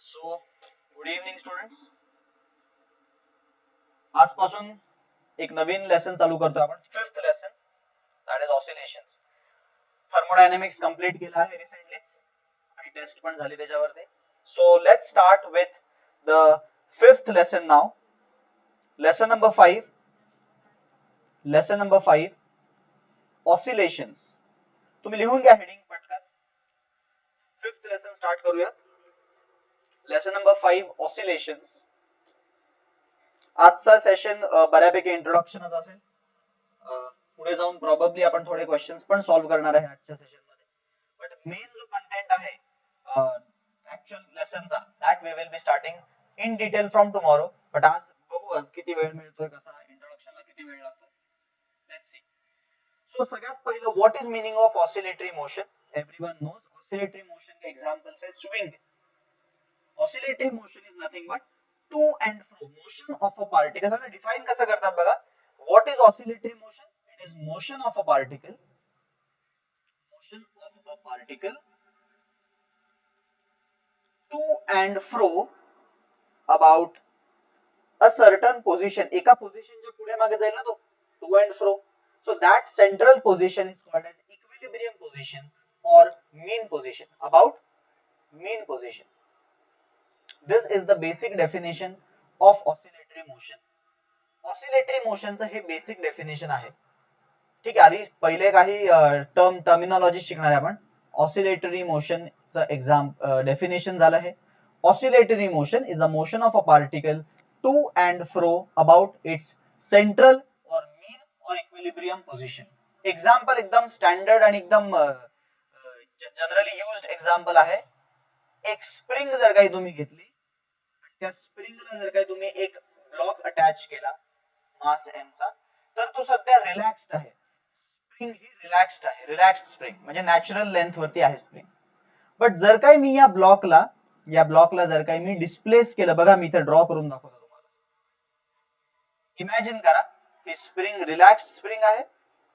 So good evening students. आजपासून एक नवीन lesson चालू करतोय आपण. Fifth lesson that is oscillations. Thermodynamics complete केला आहे रिसेंटलीच आणि टेस्ट पण झाली त्याच्यावरती. So let's start with the fifth lesson now. Lesson number 5. Lesson number 5 oscillations. तुम्ही लिहून घ्या हेडिंग पटकन. फिफ्थ लेसन स्टार्ट करूयात. Lesson number 5 oscillations. आजचा सेशन बऱ्यापैकी इंट्रोडक्शनच असेल. पुढे जाऊन प्रॉब्ली आपण थोडे क्वेश्चन्स पण सॉल्व्ह करणार आहे आजच्या सेशन मध्ये. बट मेन जो कंटेंट आहे ऍक्च्युअल लेसनचा that we will be starting in detail from tomorrow. But आज बघू किती वेळ मिळतोय, कसा इंट्रोडक्शनला किती वेळ लागतो. Let's see. सो सगळ्यात पहिलं what is meaning of oscillatory motion. Everyone knows oscillatory motion के एग्जांपल्स है swing. Oscillatory motion is nothing but to and fro motion of a particle. आता डिफाइन कसं करतात बघा. What is oscillatory motion? It is motion of a particle. Motion of a particle to and fro about a certain position. एका पोझिशनच्या पुढे मागे जाईल ना तो to and fro. So that central position is called as equilibrium position or mean position. About mean position. This is the basic definition of oscillatory motion. Oscillatory motion चं हे basic definition आहे. ठीक आहे, आधी पहिले काही टर्मिनॉलॉजी शिकणार आहे आपण. ऑसिलेटरी मोशन चं डेफिनेशन झालं आहे. Oscillatory motion is the motion of a particle to and fro about its central or mean or equilibrium position. Example एकदम स्टँडर्ड आणि एकदम जनरली युज्ड एक्झाम्पल आहे. एक स्प्रिंग जर काही तुम्ही घेतली, त्या स्प्रिंगला जर काही तुम्ही एक ब्लॉक अटॅच केला मास m चा, तर तो सध्या रिलॅक्स्ड आहे. स्प्रिंग ही रिलॅक्स्ड आहे. रिलॅक्स्ड स्प्रिंग म्हणजे नॅचरल लेंथ वरती आहे स्प्रिंग. बट जर काही मी या ब्लॉकला जर काही मी डिस्प्लेस केलं, बघा मी इथे ड्रॉ करून दाखवतो तुम्हाला. इमॅजिन करा ही स्प्रिंग रिलॅक्स्ड स्प्रिंग आहे,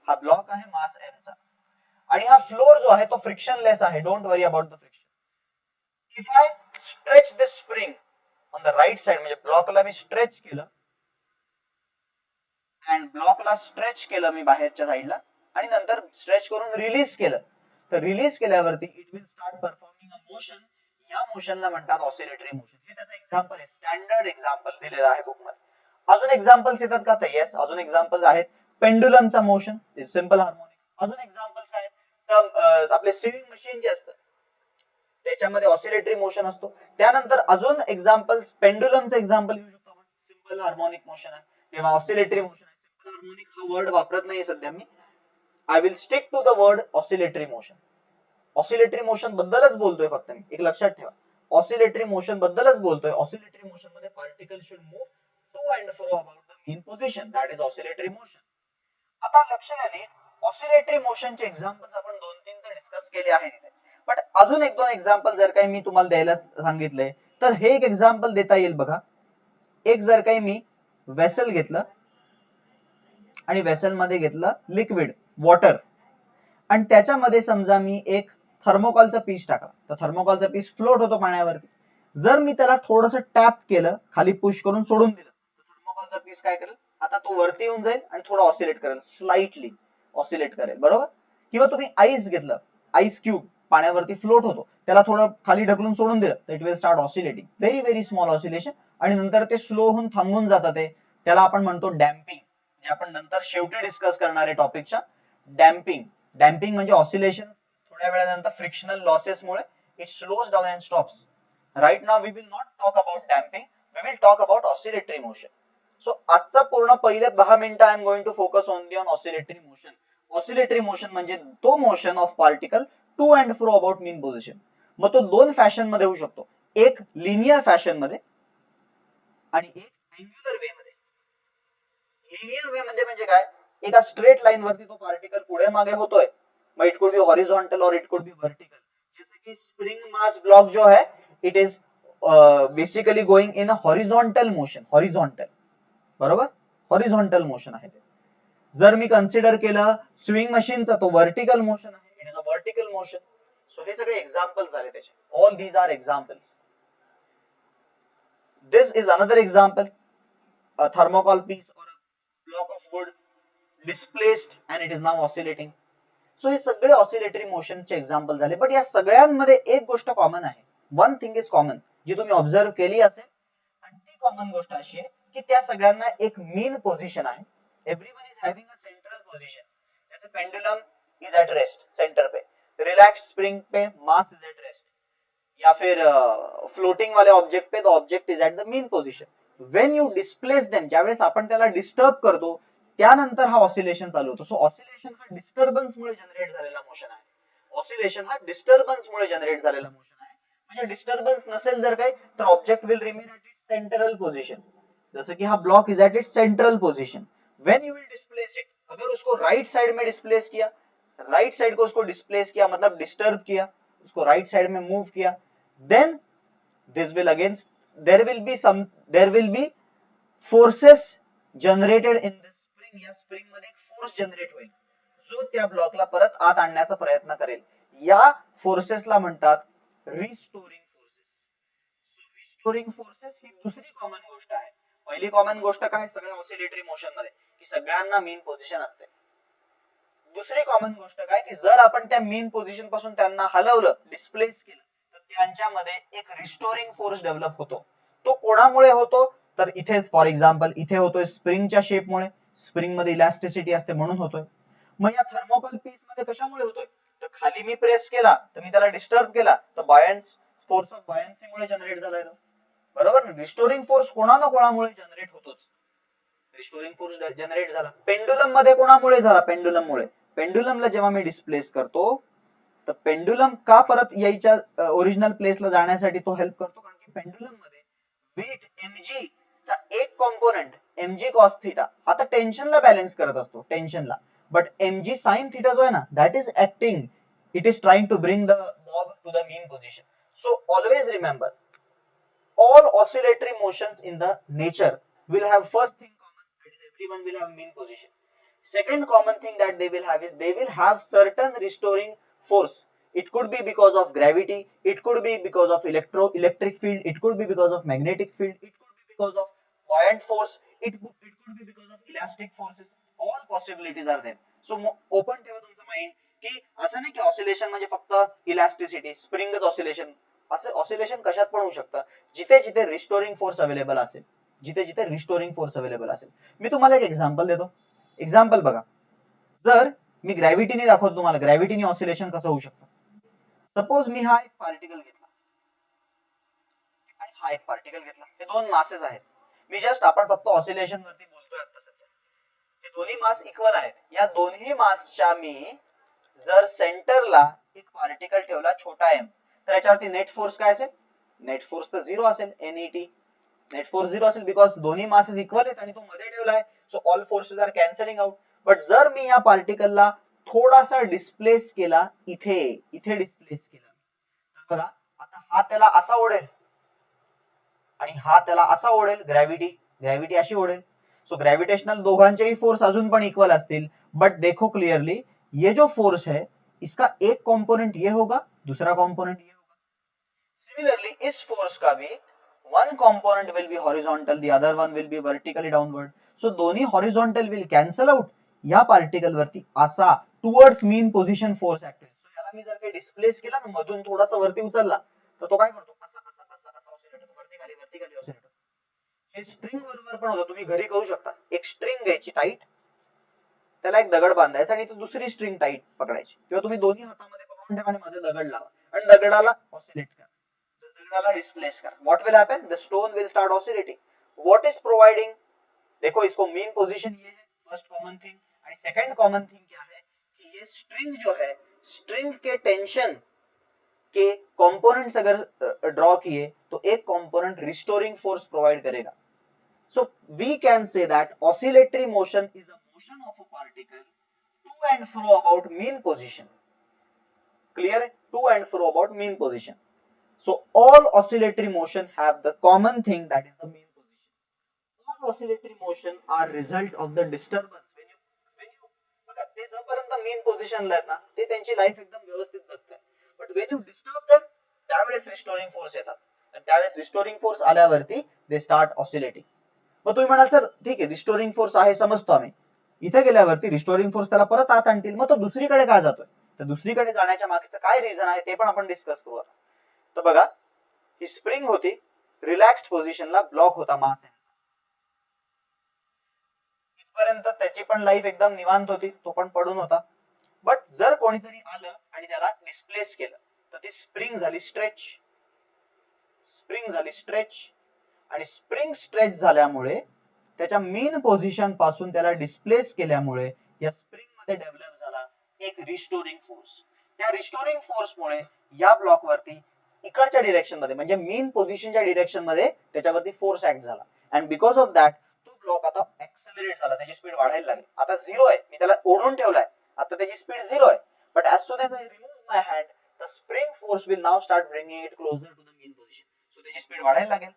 हा ब्लॉक आहे मास m चा, आणि हा फ्लोर जो आहे तो फ्रिक्शनलेस आहे. Don't worry about the friction. If I stretch this spring on the right side, म्हणजे ब्लॉकला मी स्ट्रेच केलं अँड ब्लॉकला स्ट्रेच केलं मी बाहेरच्या साइडला, आणि नंतर स्ट्रेच करून रिलीज केलं, तर रिलीज केल्यावरती it will start performing a motion. या मोशनला म्हणतात ऑसिलेटरी मोशन. हे त्याचं एक्झाम्पल आहे, स्टँडर्ड एक्झाम्पल दिलेलं आहे बुक मध्ये. अजून एक्झाम्पल्स येतात का? तर येस, अजून एक्झाम्पल्स आहेत. पेंडुलमचा मोशन इज सिंपल हार्मोनिक. अजून एक्झाम्पल्स आहेत तर आपले स्विंग मशीन जे असतं त्याच्यामध्ये ऑसिलेटरी मोशन असतो. त्यानंतर अजून एक्झाम्पल्स, पेंडुलमचं एक्झाम्पल घेऊ शकतो आपण, सिंपल हार्मोनिक मोशन आहे किंवा ऑसिलेटरी मोशन आहे. सिंपल हार्मोनिक हा वर्ड वापरत नाही सध्या मी. I will stick to the word oscillatory motion. Oscillatory motion बद्दलच बोलतोय फक्त मी, एक लक्षात ठेवा. ऑसिलेटरी मोशन बद्दलच बोलतोय. ऑसिलेटरी मोशन मध्ये particle should move to and fro about the mean position, that is oscillatory motion. आता लक्षात आले ऑसिलेटरी मोशनचे एक्झाम्पल्स आपण 2-3 तर डिस्कस केले आहेत तिथे. बट अजून 1-2 एक्झाम्पल जर काही मी तुम्हाला द्यायला सांगितले, तर हे एक एक्झाम्पल देता येईल बघा. एक जर काही मी वेसल घेतलं आणि वेसल मध्ये घेतलं लिक्विड वॉटर, आणि त्याच्यामध्ये समजा मी एक थर्मोकॉलचा पीस टाकला, तर थर्मोकॉलचा पीस फ्लोट होतो पाण्यावरती. जर मी त्याला थोडस टॅप केलं, खाली पुश करून सोडून दिलं, तर थर्मोकॉलचा पीस काय करेल, आता तो वरती येऊन जाईल आणि थोडं ऑसिलेट करेल, स्लाइटली ऑसिलेट करेल, बरोबर. किंवा तुम्ही आईस घेतलं, आईस क्यूब पाण्यावरती फ्लोट होतो, त्याला थोडं खाली ढकलून सोडून दिलं, तर it will start oscillating, very very small oscillation, आणि नंतर ते स्लो होऊन थांबून जातं. ते त्याला आपण म्हणतो डॅम्पिंग, जे आपण नंतर शेवटी डिस्कस करणार आहे टॉपिकच्या. डॅम्पिंग. डॅम्पिंग म्हणजे ऑसिलेशन थोड्या वेळानंतर फ्रिक्शनल लॉसेस मुळे it slows down and stops. Right now we will not talk about damping, we will talk about oscillatory motion. So आजचा पूर्ण पहिले 10 मिनिटं I am going to focus only on oscillatory motion. Oscillatory motion म्हणजे तो motion of particle to and fro about mean position. मग तो दोन fashion मध्ये होऊ शकतो, एक लिनियर फॅशन मध्ये आणि एक अँग्युलर वे मध्ये. लिनियर वे म्हणजे काय, एका स्ट्रेट लाईन वरती तो पार्टिकल पुढे मागे होतोय, मग इट कुड बी हॉरिझॉन्टल और इट कुड बी वर्टिकल. जैसे कि स्प्रिंग मास ब्लॉक जो है it is basically going in a horizontal motion. Horizontal, बरोबर, हॉरिझॉन्टल मोशन आहे ते. जर मी कन्सिडर केलं स्विंग मशीनचा, तो वर्टिकल मोशन आहे, it is a vertical motion. So हे सगळे एक्झाम्पल्स झाले त्याचे. All these are examples. This is another example. A thermocol piece or a block of wood displaced and it is now oscillating. So हे सगळे oscillatory मोशनचे example झाले. But या सगळ्यांमध्ये एक गोष्ट कॉमन आहे. वन थिंग इज कॉमन, जी तुम्ही observe केली असेल, आणि ती कॉमन गोष्ट अशी आहे की त्या सगळ्यांना एक मीन पोझिशन आहे. Everyone is having a central position. जैसे pendulum is at rest centre पे, रिलैक्स स्प्रिंग पे मास इज एट रेस्ट, या फिर फ्लोटिंग वाले ऑब्जेक्ट पे the object is at the mean position. When you displace them, ज्यावेळेस आपण त्याला डिस्टर्ब करतो त्यानंतर हा ऑसिलेशन चालू होतो. सो ऑसिलेशन हा डिस्टर्बन्स मुळे जनरेट झालेला मोशन आहे. ऑसिलेशन हा डिस्टर्बन्स मुळे जनरेट झालेला मोशन आहे. म्हणजे डिस्टर्बन्स नसेल जर काही तर object will remain at its central position. जैसे कि हा block is at its central position. When you will displace it, अगर उसको राइट साइड में डिस्प्लेस किया, राइट साइड को उसको डिस्प्लेस किया मतलब डिस्टर्ब किया, उसको राइट साइड में move KIA, then this will again there will be forces generated in this spring. या spring मध्ये एक फोर्स जनरेट होईल जो त्या ब्लॉकला परत आत आणण्याचा प्रयत्न करेल. या फोर्सेसला म्हणतात रिस्टोरिंग फोर्सेस. रिस्टोरिंग फोर्सेस ही दुसरी कॉमन गोष्ट आहे. पहिली कॉमन गोष्ट काय, सगळ्या ऑसिलेटरी मोशन मध्ये की सगळ्यांना मीन पोझिशन असते. दुसरी कॉमन गोष्ट काय की जर आपण त्या मीन पोझिशन पासून त्यांना हलवलं, डिस्प्लेस केलं, तर त्यांच्यामध्ये एक रिस्टोरिंग फोर्स डेव्हलप होतो. तो कोणामुळे होतो तर इथेच फॉर एक्झाम्पल इथे होतोय स्प्रिंगच्या शेपमुळे. स्प्रिंग मध्ये इलास्टिसिटी असते म्हणून होतोय. मग या थर्मोकॉल पीस मध्ये कशामुळे होतोय तर खाली मी प्रेस केला तर मी त्याला डिस्टर्ब केला तर बायन्स फोर्स ऑफ बायन्सी मुळे जनरेट झालाय. बरोबर ना. रिस्टोरिंग फोर्स कोणा ना कोणामुळे जनरेट होतोच. रिस्टोरिंग फोर्स जनरेट झाला पेंडुलम मध्ये, कोणामुळे झाला, पेंडुलम मुळे. पेंडुलमला जेव्हा मी डिस्प्लेस करतो तर पेंडुलम का परत यायच्या ओरिजिनल प्लेसला जाण्यासाठी तो हेल्प करतो, कारण की पेंडुलम मध्ये वेट mg चा एक कॉम्पोनंट mg cos थीटा आता टेन्शनला बॅलन्स करत असतो, टेन्शनला. बट mg sin थीटा जो आहे ना, that is acting, it is trying to bring the bob to the mean position. So always remember, all oscillatory motions in the nature will have first thing common, that is everyone will have mean position. Second common thing that they will have is they will have certain restoring force. It could be because of gravity, it could be because of electric field, it could be because of magnetic field, it could be because of buoyant force, it could be because of elastic forces. All possibilities are there. So open ठेवा तुमचं mind की असं नाही की oscillation म्हणजे फक्त elasticity, स्प्रिंगच oscillation. असं oscillation कशात पण होऊ शकतं जिथे जिथे रिस्टोरिंग फोर्स अवेलेबल असेल, जिथे जिथे रिस्टोरिंग फोर्स अवेलेबल असेल. मी तुम्हाला एक एक्झाम्पल देतो. एक्झाम्पल बघा, जर मी ग्रॅव्हिटीने दाखवतो तुम्हाला ग्रॅव्हिटीने ऑसिलेशन कसं होऊ शकतं. सपोज मी हा एक पार्टिकल घेतला आणि हा एक पार्टिकल घेतला, हे दोन मासेस आहेत. मी जस्ट आपण फक्त ऑसिलेशन वरती बोलतोय आता सध्या. हे दोन्ही मास इक्वल आहेत. या दोन्ही मासच्या मी जर सेंटरला एक पार्टिकल ठेवला छोटा एम, तर याच्यावरती नेट फोर्स काय असेल, नेट फोर्स तर झिरो असेल, एनईटी. नेट फोर्स झिरो असेल बिकॉज दोन्ही मासेस इक्वल आहेत आणि तो मध्ये ठेवलाय. So all forces are cancelling out. But जर मी या पार्टिकलला थोडासा डिस्प्लेस केला, इथे इथे डिस्प्लेस केला, तर बघा आता हा त्याला असा ओढेल आणि हा त्याला असा ओढेल, ग्रॅव्हिटी अशी ओढेल. सो ग्रेविटेशनल दोघांचेही फोर्स अजून पण इक्वल असतील. बट देखो क्लियरली, ये जो फोर्स है इसका एक कंपोनेंट ये होगा, दूसरा कंपोनेंट ये होगा. सिमिलरली इस फोर्स का भी one component will be horizontal, the other one will be vertically downward. So दोन्ही horizontal will cancel out. या पार्टिकल वरती असा towards mean position force act होईल. सो याला मी जर काही डिस्प्लेस केला ना, मधून थोडासा वरती उचलला, तर तो काय करतो, असा असा असा असा ऑसिलेट होतो, वरती खाली ऑसिलेट होतो. हे स्ट्रिंग बरोबर पण होतं. तुम्ही घरी करू शकता. एक स्ट्रिंग घ्यायची टाईट, त्याला एक दगड बांधायचा आणि दुसरी स्ट्रिंग टाईट पकडायची, किंवा तुम्ही दोन्ही हातामध्ये पकडून ठेवा आणि मध्ये दगड लावा आणि दगडाला ऑसिलेट करा, दगडाला डिस्प्लेस करा. What will happen, the stone will start oscillating. What is providing, देखो इसको मीन पोजीशन ये है, फर्स्ट कॉमन थिंग. और सेकंड कॉमन थिंग क्या है कि ये स्ट्रिंग जो है, स्ट्रिंग के टेंशन के कंपोनेंट्स अगर ड्रॉ किए तो एक कंपोनेंट रिस्टोरिंग फोर्स प्रोवाइड करेगा. So we can say that oscillatory motion is a motion of a particle to and fro about mean position. Clear? To and fro about mean position. So all oscillatory motion have the common thing, that is the mean position. All oscillatory motion are result of the disturbance. When you बघा ते जोपर्यंत mean position ला आहेत ना, ते त्यांची life एकदम व्यवस्थित जगतात. But when you disturb them, त्यावेळेस restoring force येतात. त्यावेळेस रिस्टोरिंग फोर्स आल्यावरती दे स्टार्ट ऑसिलेटिंग. मग तुम्ही म्हणाल सर ठीक आहे रिस्टोरिंग फोर्स आहे समजतो आम्ही, इथे गेल्यावरती रिस्टोरिंग फोर्स त्याला परत आत आणतील, मग तो दुसरीकडे काय जातोय, तर दुसरीकडे जाण्याच्या मागचं काय रिझन आहे ते पण आपण डिस्कस करू आता. तर बघा ही स्प्रिंग होती, रिलॅक्स्ड पोझिशनला ब्लॉक होता मास, इथपर्यंत त्याची पण लाईफ एकदम निवांत होती, तो पण पडून होता. बट जर कोणीतरी आलं आणि त्याला डिस्प्लेस केलं तर ती स्प्रिंग झाली स्ट्रेच, स्प्रिंग झाली स्ट्रेच, आणि स्प्रिंग स्ट्रेच झाल्यामुळे त्याच्या मेन पोझिशन पासून त्याला डिस्प्लेस केल्यामुळे या स्प्रिंग मध्ये डेव्हलप झाला एक रिस्टोरिंग फोर्स. त्या रिस्टोरिंग फोर्समुळे या ब्लॉक वरती इकडच्या डिरेक्शन मध्ये म्हणजे मेन पोझिशनच्या डिरेक्शन मध्ये त्याच्यावरती फोर्स ऍक्ट झाला, अँड बिकॉज ऑफ दॅट तो ब्लॉक आता ऍक्सेलरेट झाला, त्याची स्पीड वाढायला लागली. आता 0 आहे, मी त्याला ओढून ठेवलाय, आता त्याची स्पीड 0 आहे. But as soon as I remove my hand the spring force will now start bringing it closer to the mean position. So त्याची स्पीड वाढायला लागेल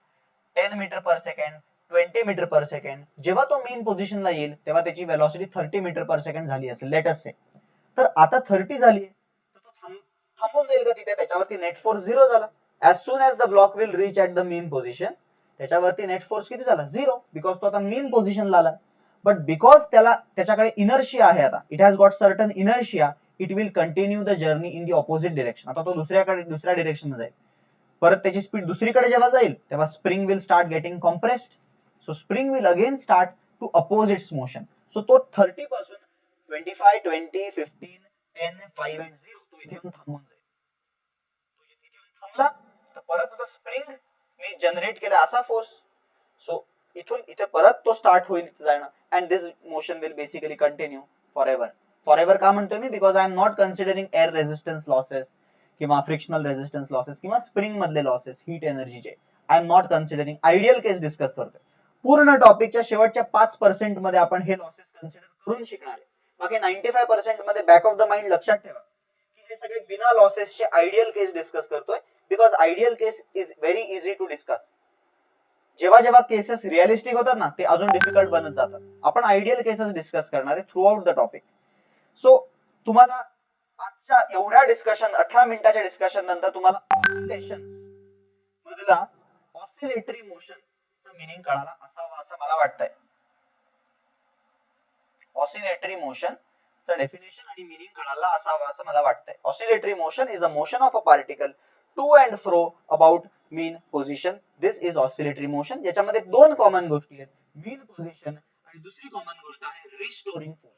10 metre per second, 20 metre per second. जेव्हा तो मेन पोझिशनला येईल तेव्हा त्याची वेलॉसिटी 30 मीटर पर सेकंड झाली असेल लेट अस से. तर आता 30 झाली तर तो थांबून जाईल का तिथे, त्याच्यावरती नेट फोर्स 0 झाला. As soon age the block will reach at the mean position त्याच्यावरती नेट फोर्स किती झाला 0, बिकॉज तो आता मेन पोझिशनला आला. बट बिकॉज त्याच्याकडे इनर्शिया आहे, आता it has got certain inertia, it will continue the journey in the opposite direction. आता तो दुसऱ्या डिरेक्शन जाईल, परत त्याची स्पीड दुसरीकडे जेव्हा जाईल तेव्हा spring will start getting compressed, so spring will again start to oppose its motion. So तो 30 पासून 25, 20, 15, 10, 5 and 0 तो इथे येऊन थांबून जाईल. तो इथे येऊन थांबला तर परत आता स्प्रिंग मी जनरेट केला असा फोर्स, सो इथून इथे परत तो स्टार्ट होईल इथे जाणं, and this motion will basically continue for ever. For ever का म्हणतोय मी, because I am not considering air resistance losses किंवा फ्रिक्शनल रेझिस्टन्स लॉसेस किंवा स्प्रिंग मधले लॉसेस, हीट एनर्जीचे I am not considering. Ideal case discuss करतोय. पूर्ण टॉपिकच्या शेवटच्या 5% मध्ये आपण हे लॉसेस कन्सिडर करून शिकणार आहे. बाकी 95% मध्ये बॅक ऑफ द माइंड लक्षात ठेवा की हे सगळे बिना लॉसेसचे आयडियल केस डिस्कस करतोय, because ideal case is very easy to discuss. जेव्हा जेव्हा केसेस रिअलिस्टिक होतात ना ते अजून डिफिकल्ट बनत जातात. आपण आयडियल केसेस डिस्कस करणार आहे through out the topic. So तुम्हाला आजच्या एवढ्या डिस्कशन 18 मिनिटाच्या डिस्कशन नंतर तुम्हाला ऑसिलेशन मधला ऑसिलेटरी मोशनचा मीनिंग कळाला असावा असं मला वाटतंय. ऑसिलेटरी मोशन चा डेफिनेशन आणि मीनिंग कळाला असावा असं मला वाटतंय. Oscillatory motion is the motion of a particle to and fro about mean position. This is oscillatory motion. याच्यामध्ये दोन कॉमन गोष्टी आहेत, मीन पोझिशन आणि दुसरी कॉमन गोष्ट आहे रिस्टोरिंग फोर्स.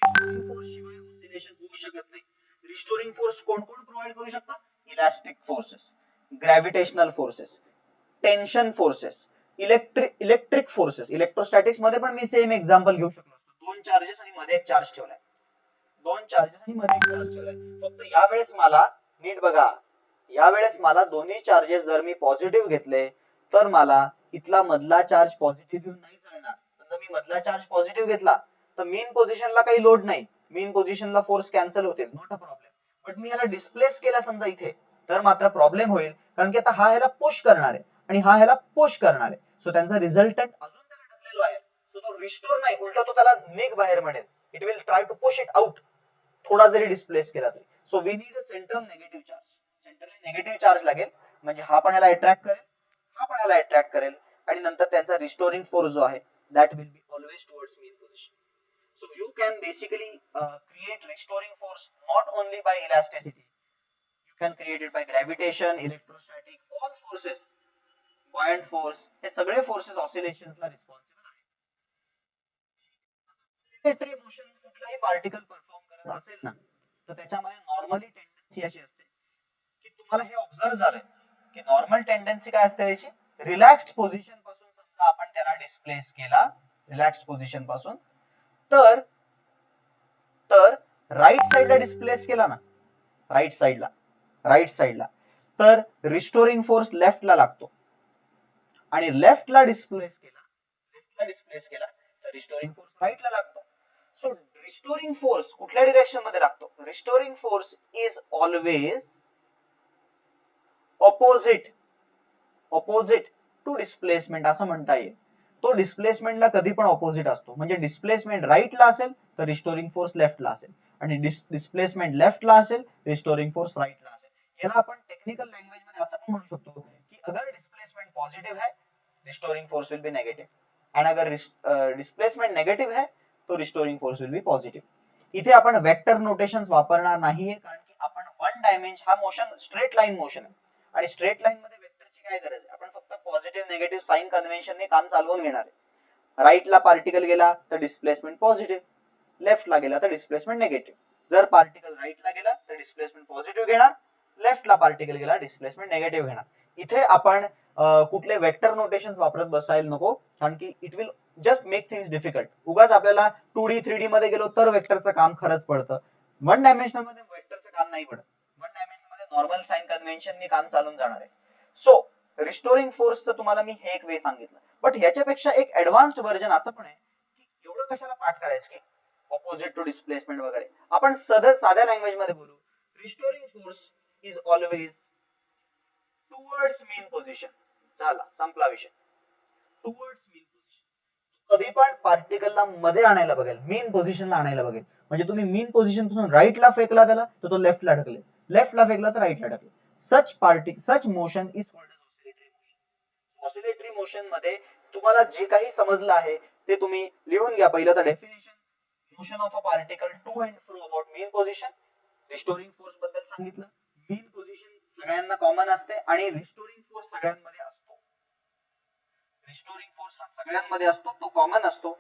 रिस्टोरिंग फोर्स शिवाय ऑसिलेशन होऊ शकत नाही. रिस्टोरिंग फोर्स कोण कोण प्रोव्हाइड करू शकतात, elastic forces, gravitational forces, tension forces, electric forces. Electrostatics मध्ये पण मी सेम एक्झाम्पल घेऊ शकलो असतो. दोन चार्जेस आणि मध्ये एक चार्ज ठेवलाय, दोन चार्जेस आणि मध्ये एक चार्ज ठेवलाय. फक्त यावेळेस मला नीट बघा, यावेळेस मला दोन्ही चार्जेस जर मी पॉझिटिव्ह घेतले तर मला इथला मधला चार्ज पॉझिटिव्ह घेऊन नाही चालणार. समजा मी मधला चार्ज पॉझिटिव्ह घेतला तर मेन पोझिशनला काही लोड नाही, मेन पोझिशनला फोर्स कॅन्सल होतील, नॉट अ प्रॉब्लेम. बट मी याला डिस्प्लेस केला समजा इथे तर मात्र प्रॉब्लेम होईल, कारण की आता हा ह्याला पुश करणार आहे आणि हा ह्याला पुश करणार आहे. सो त्यांचा रिझल्टंट अजून त्याला ढकलेलो आहे. सो तो रिस्टोर नाही, उलटा तो त्याला निघ बाहेर म्हणेल. It will try to push it out, थोडा जरी डिस्प्लेस केला तरी. So we need a central negative charge. Centrally negative charge लागेल, म्हणजे हा पण याला अट्रॅक्ट करेल, हा पण याला अट्रॅक्ट करेल, आणि नंतर त्यांचा रिस्टोरिंग फोर्स जो आहे that will be always towards main position. So you can basically create restoring force not only by elasticity, you can create it by gravitation, electrostatic, all forces, buoyant force. हे सगळे forces oscillations ला responsible आहेत. Oscillatory motion कुठलाही particle perform करत असेल ना तर त्याच्यामध्ये नॉर्मली टेंडन्सी अशी असते की तुम्हाला हे ऑब्झर्व झालंय की नॉर्मल टेंडन्सी काय असते त्याची, रिलॅक्स्ड पोझिशन पासून समजा आपण त्याला डिस्प्लेस केला, रिलॅक्स्ड पोझिशन पासून, तर राईट साइडला डिस्प्लेस केला ना, राईट साइडला तर रिस्टोरिंग फोर्स लेफ्टला लागतो, आणि लेफ्टला डिस्प्लेस केला तर रिस्टोरिंग फोर्स राईटला लागतो. सो रिस्टोरिंग फोर्स कुठल्या डिरेक्शन मध्ये लागतो, restoring force is always opposite to displacement असं म्हणता येईल. तो डिस्प्लेसमेंटला कधी पण ऑपोजिट असतो, म्हणजे डिस्प्लेसमेंट राईटला असेल तर रिस्टोरिंग फोर्स लेफ्टला असेल, आणि डिस्प्लेसमेंट लेफ्टला असेल रिस्टोरिंग फोर्स राईटला असेल. याला आपण टेक्निकल लँग्वेज मध्ये असं पण म्हणू शकतो की अगर डिस्प्लेसमेंट पॉजिटिव है restoring force will be negative, end अगर डिस्प्लेसमेंट नेगेटिव्ह है तो restoring force will be positive. इथे आपण वेक्टर नोटेशन्स वापरणार नाहीये, कारण की आपण वन डायमेन्शन हा मोशन स्ट्रेट लाईन मोशन आहे, आणि स्ट्रेट लाईन मध्ये वेक्टरची काय गरज आहे, आपण फक्त पॉझिटिव्ह निगेटिव्ह साइन कन्व्हेन्शनने काम चालवून घेणार आहे। राईटला पार्टिकल गेला तर डिस्प्लेसमेंट पॉझिटिव्ह, लेफ्टला गेला तर डिस्प्लेसमेंट निगेटिव्ह। जर पार्टिकल राईटला गेला तर डिस्प्लेसमेंट पॉझिटिव्ह घेणार, लेफ्टला पार्टिकल गेला डिस्प्लेसमेंट निगेटिव्ह घेणार। इथे आपण कुठले वेक्टर नोटेशन्स वापरत बसायला नको, कारण की it will just make things difficult. उगाच आपल्याला 2D 3D मध्ये गेलो तर वेक्टरचं काम खरंच पडतं, वन डायमेन्शनल मध्ये वेक्टरचं काम नाही पडत। वन डायमेन्शन मध्ये नॉर्मल साइन कन्व्हेन्शननी काम चालून जाणार आहे। सो रिस्टोरिंग फोर्सचं तुम्हाला मी हे एक वे सांगितलं, बट ह्याच्यापेक्षा एक ऍडव्हान्स्ड व्हर्जन असं पण आहे की एवढं कशाला पाठ करायचं की ऑपोजिट टू डिस्प्लेसमेंट वगैरे, आपण साध्या लँग्वेज मध्ये बोलू। Restoring force is always towards mean position, झाला संपला विषय। टुवर्ड्स मीन पोझिशन, कधी पण पार्टिकलला मध्ये आणायला बघेल, मीन पोझिशनला आणायला बघेल। म्हणजे तुम्ही मीन पोझिशन पासून राईटला फेकला त्याला तर तो लेफ्टला ढकलेल, लेफ्टला फेकला तर राईटला ढकलेल। Such motion is called as oscillatory motion. Oscillatory motion मध्ये तुम्हाला जे काही समजलं आहे ते तुम्ही लिहून घ्या। पहिलं तर definition, motion of a particle to and fro about mean position. Restoring force बद्दल सांगितलं, मीन पोझिशन सगळ्यांना कॉमन असते आणि रिस्टोरिंग फोर्स सगळ्यांमध्ये असतो। रिस्टोरिंग फोर्स हा सगळ्यांमध्ये असतो, तो कॉमन असतो,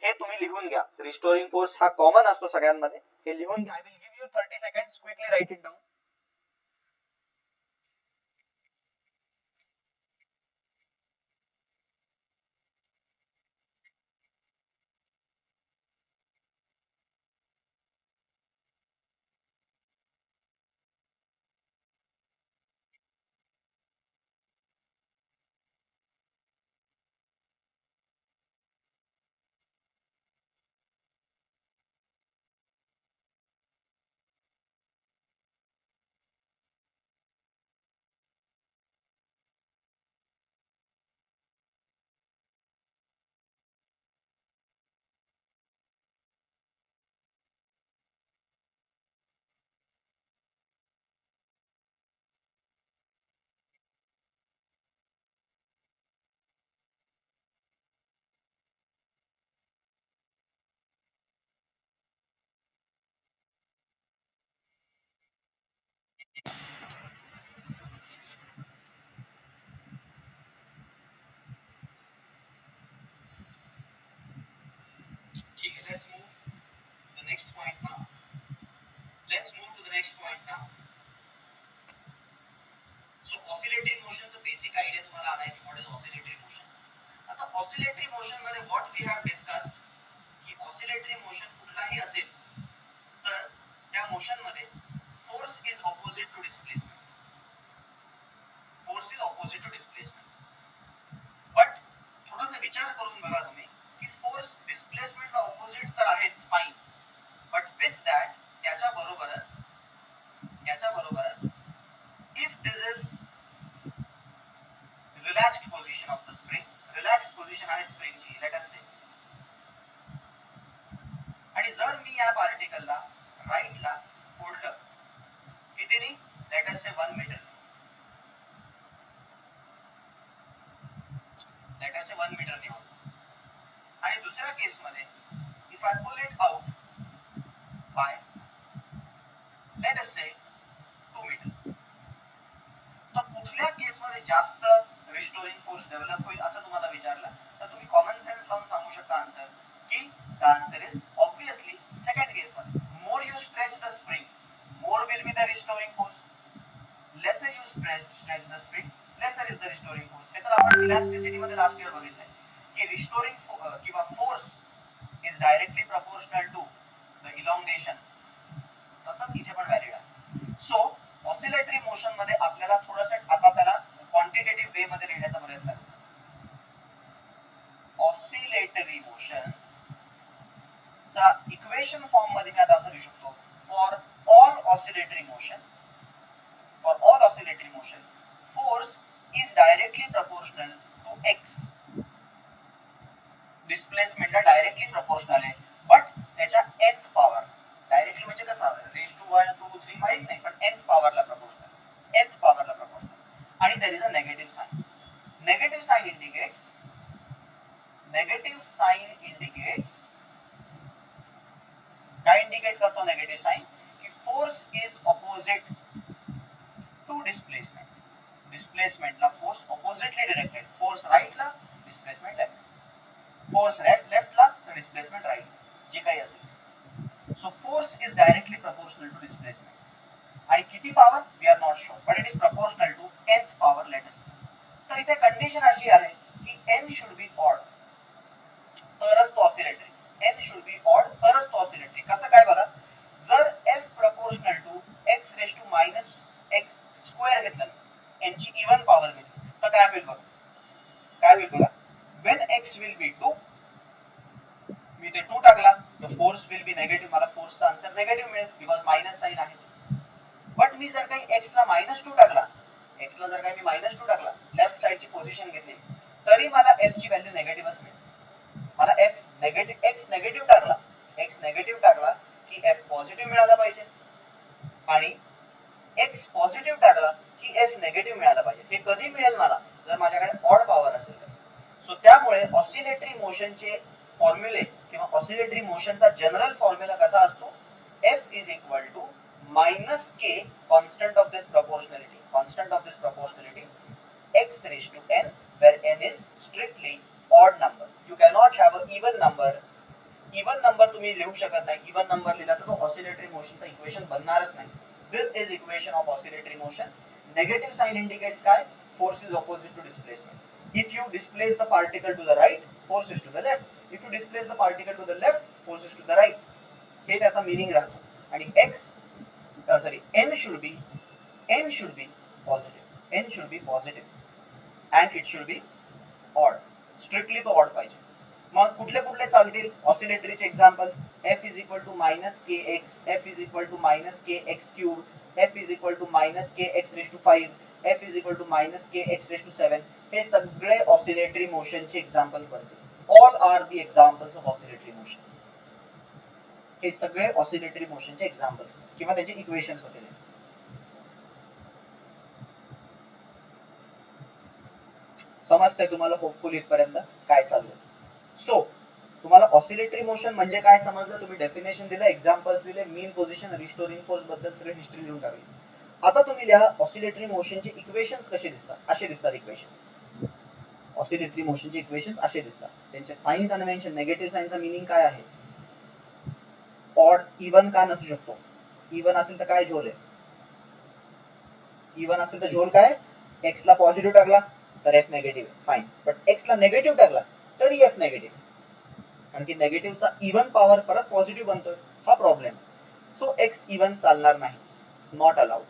हे तुम्ही लिहून घ्या। रिस्टोरिंग फोर्स हा कॉमन असतो सगळ्यांमध्ये, हे लिहून घ्या। I will give you 30 seconds, quickly right it down. ठीक है, let's move to the next point now. Let's move to the next point now. So oscillatory motion चा बेसिक आयडिया तुम्हाला आला आहे, what is oscillatory motion. आता oscillatory motion मध्ये what we have discussed की oscillatory motion कुठलाही असेल तर त्या मोशन मध्ये force is opposite to displacement. Force is opposite to displacement. But थोडासा विचार करून बघा तुम्ही की फोर्स डिस्प्लेसमेंटला ऑपोजिट तर आहेच, फाइन, बट विथ दॅट त्याच्या बरोबरच if this is relaxed position of the spring, relaxed position आहे स्प्रिंगची, लेट अस से, आणि जर मी या पार्टिकलला राईटला ओढलं कितीने, let us say 1 metre, let us say 1 metre ने ओढलं, आणि दुसऱ्या केस मध्ये if I pull it out by let us say 2 metre, तर कुठल्या केस मध्ये जास्त रिस्टोरिंग फोर्स डेव्हलप होईल असं तुम्हाला विचारलं तर तुम्ही कॉमन सेन्स लावून सांगू शकता आन्सर की the answer is obviously second case मध्ये। More you stretch the spring, more will be the restoring force, lesser you stretch the spring, lesser is the restoring force. हे तर आपण इलास्टिसिटी मध्ये last year बघितलंय की restoring किंवा force is directly proportional to the elongation, तसंच इथे पण व्हॅलिड आहे। सो ऑसिलेटरी मोशन मध्ये आपल्याला थोडंसं आता त्याला क्वांटिटेटिव्ह वे मध्ये लिहिण्याचा प्रयत्न करू। ऑसिलेटरी मोशन चा इक्वेशन फॉर्म मध्ये मी आता असं लिहू शकतो, for all oscillatory motion, force is directly proportional to x, डिस्प्लेसमेंटला डायरेक्टली प्रपोर्शनल आहे, बट त्याच्या nth पॉवर, डायरेक्टली म्हणजे कसा रेज टू 1 2 3 माहित नाही, पण nth पॉवरला प्रपोर्शनल। आणि there is a negative sign. Negative sign indicates काय इंडिकेट करतो नेगेटिव्ह साइन की force is opposite to displacement. डिस्प्लेसमेंटला फोर्स ऑपोजिटली डिरेक्टेड. फोर्स राईटला, डिस्प्लेसमेंट लेफ्ट. फोर्स लेफ्टला तर डिस्प्लेसमेंट राईट, जे काही असेल. So force is directly proportional to displacement. आणि किती power we are not sure, but it is proportional to nth power. Let us तर इथे कंडिशन अशी आहे की n शुड बी ऑड तरच तो oscillatory. n should be odd तरच तो ऑसिलेटरी. कसं काय बघा, जर f proportional to x raise to minus x square घेतलं, n ची इवन पॉवर घेतली, तर काय होईल बघा, काय होईल बघा. when x will be 2, मी ते 2 टाकला तर फोर्स विल बी नेगेटिव्ह. मला फोर्सचा आन्सर नेगेटिव्ह मिळेल बिकॉज मायनस साइन आहे. बट मी जर काही x ला -2 टाकला, x ला जर काही मी -2 टाकला, लेफ्ट साइडची पोझिशन घेतली, तरी मला f ची व्हॅल्यू नेगेटिव्हच मिळेल. मला f नेगेटिव्ह x नेगेटिव्ह टाकला की f पॉझिटिव्ह मिळाला पाहिजे आणि x पॉझिटिव्ह टाकला की f नेगेटिव्ह मिळाला पाहिजे. हे कधी मिळेल मला, जर माझ्याकडे ऑड पॉवर असेल तर. सो त्यामुळे ऑसिलेटरी मोशनचे फॉर्म्युले किंवा ऑसिलेटरी मोशनचा जनरल फॉर्म्युला कसा असतो, f is equal to minus k constant of this proportionality x raised to n, where n is strictly odd number. You cannot have an even number. Even number तुम्ही लिहू शकत नाही. even number लिहिला तर तो oscillatory motion चा equation बनणारच नाही. This is equation of oscillatory motion. Negative sign indicates काय, force is opposite to displacement. If you displace the particle to the right, force is to the left. If you displace the particle to the left, force is to the right. हे त्याचा meaning राहतो. आणि n should be positive and it should be odd. Strictly तो odd पाहिजे. मग कुठले कुठले चालतील ऑसिलेटरीचे examples, f is equal to -kx, f is equal to -kx cube, f is equal to -kx raised to 5, f is equal to -kx raised to 7. हे सगळे oscillatory मोशनचे examples बनतील. All are the examples of oscillatory motion. हे सगळे oscillatory मोशनचे examples किंवा त्याचे equations होते. समजतंय तुम्हाला होपफुली इथपर्यंत काय चालू आहे. सो तुम्हाला ऑसिलेटरी मोशन म्हणजे काय समजलं, तुम्ही डेफिनेशन दिलं, एक्झाम्पल्स दिले, मीन पोझिशन, रिस्टोरिंग फोर्स बद्दल सगळे हिस्ट्री लिहून टाकली. आता तुम्ही लिहा ऑसिलेटरी मोशनचे इक्वेशन्स कसे दिसतात. असे दिसतात इक्वेशन्स. ऑसिलेटरी मोशनचे इक्वेशन्स असे दिसतात. त्यांचे साइन कन्व्हेन्शन, नेगेटिव्ह साइनचा मीनिंग काय आहे, ऑड इवन का नसू शकतो. इवन असेल तर काय झोल आहे, इवन असेल तर झोल काय, x ला पॉझिटिव्ह टाकला तर f नेगेटिव्ह आहे, फाइन. बट x ला नेगेटिव्ह टाकला तरी f नेगेटिव्ह, कारण की नेगेटिव्हचा इवन पॉवर परत पॉझिटिव्ह बनतोय, हा प्रॉब्लेम. सो x इवन चालणार नाही, नॉट अलाउड.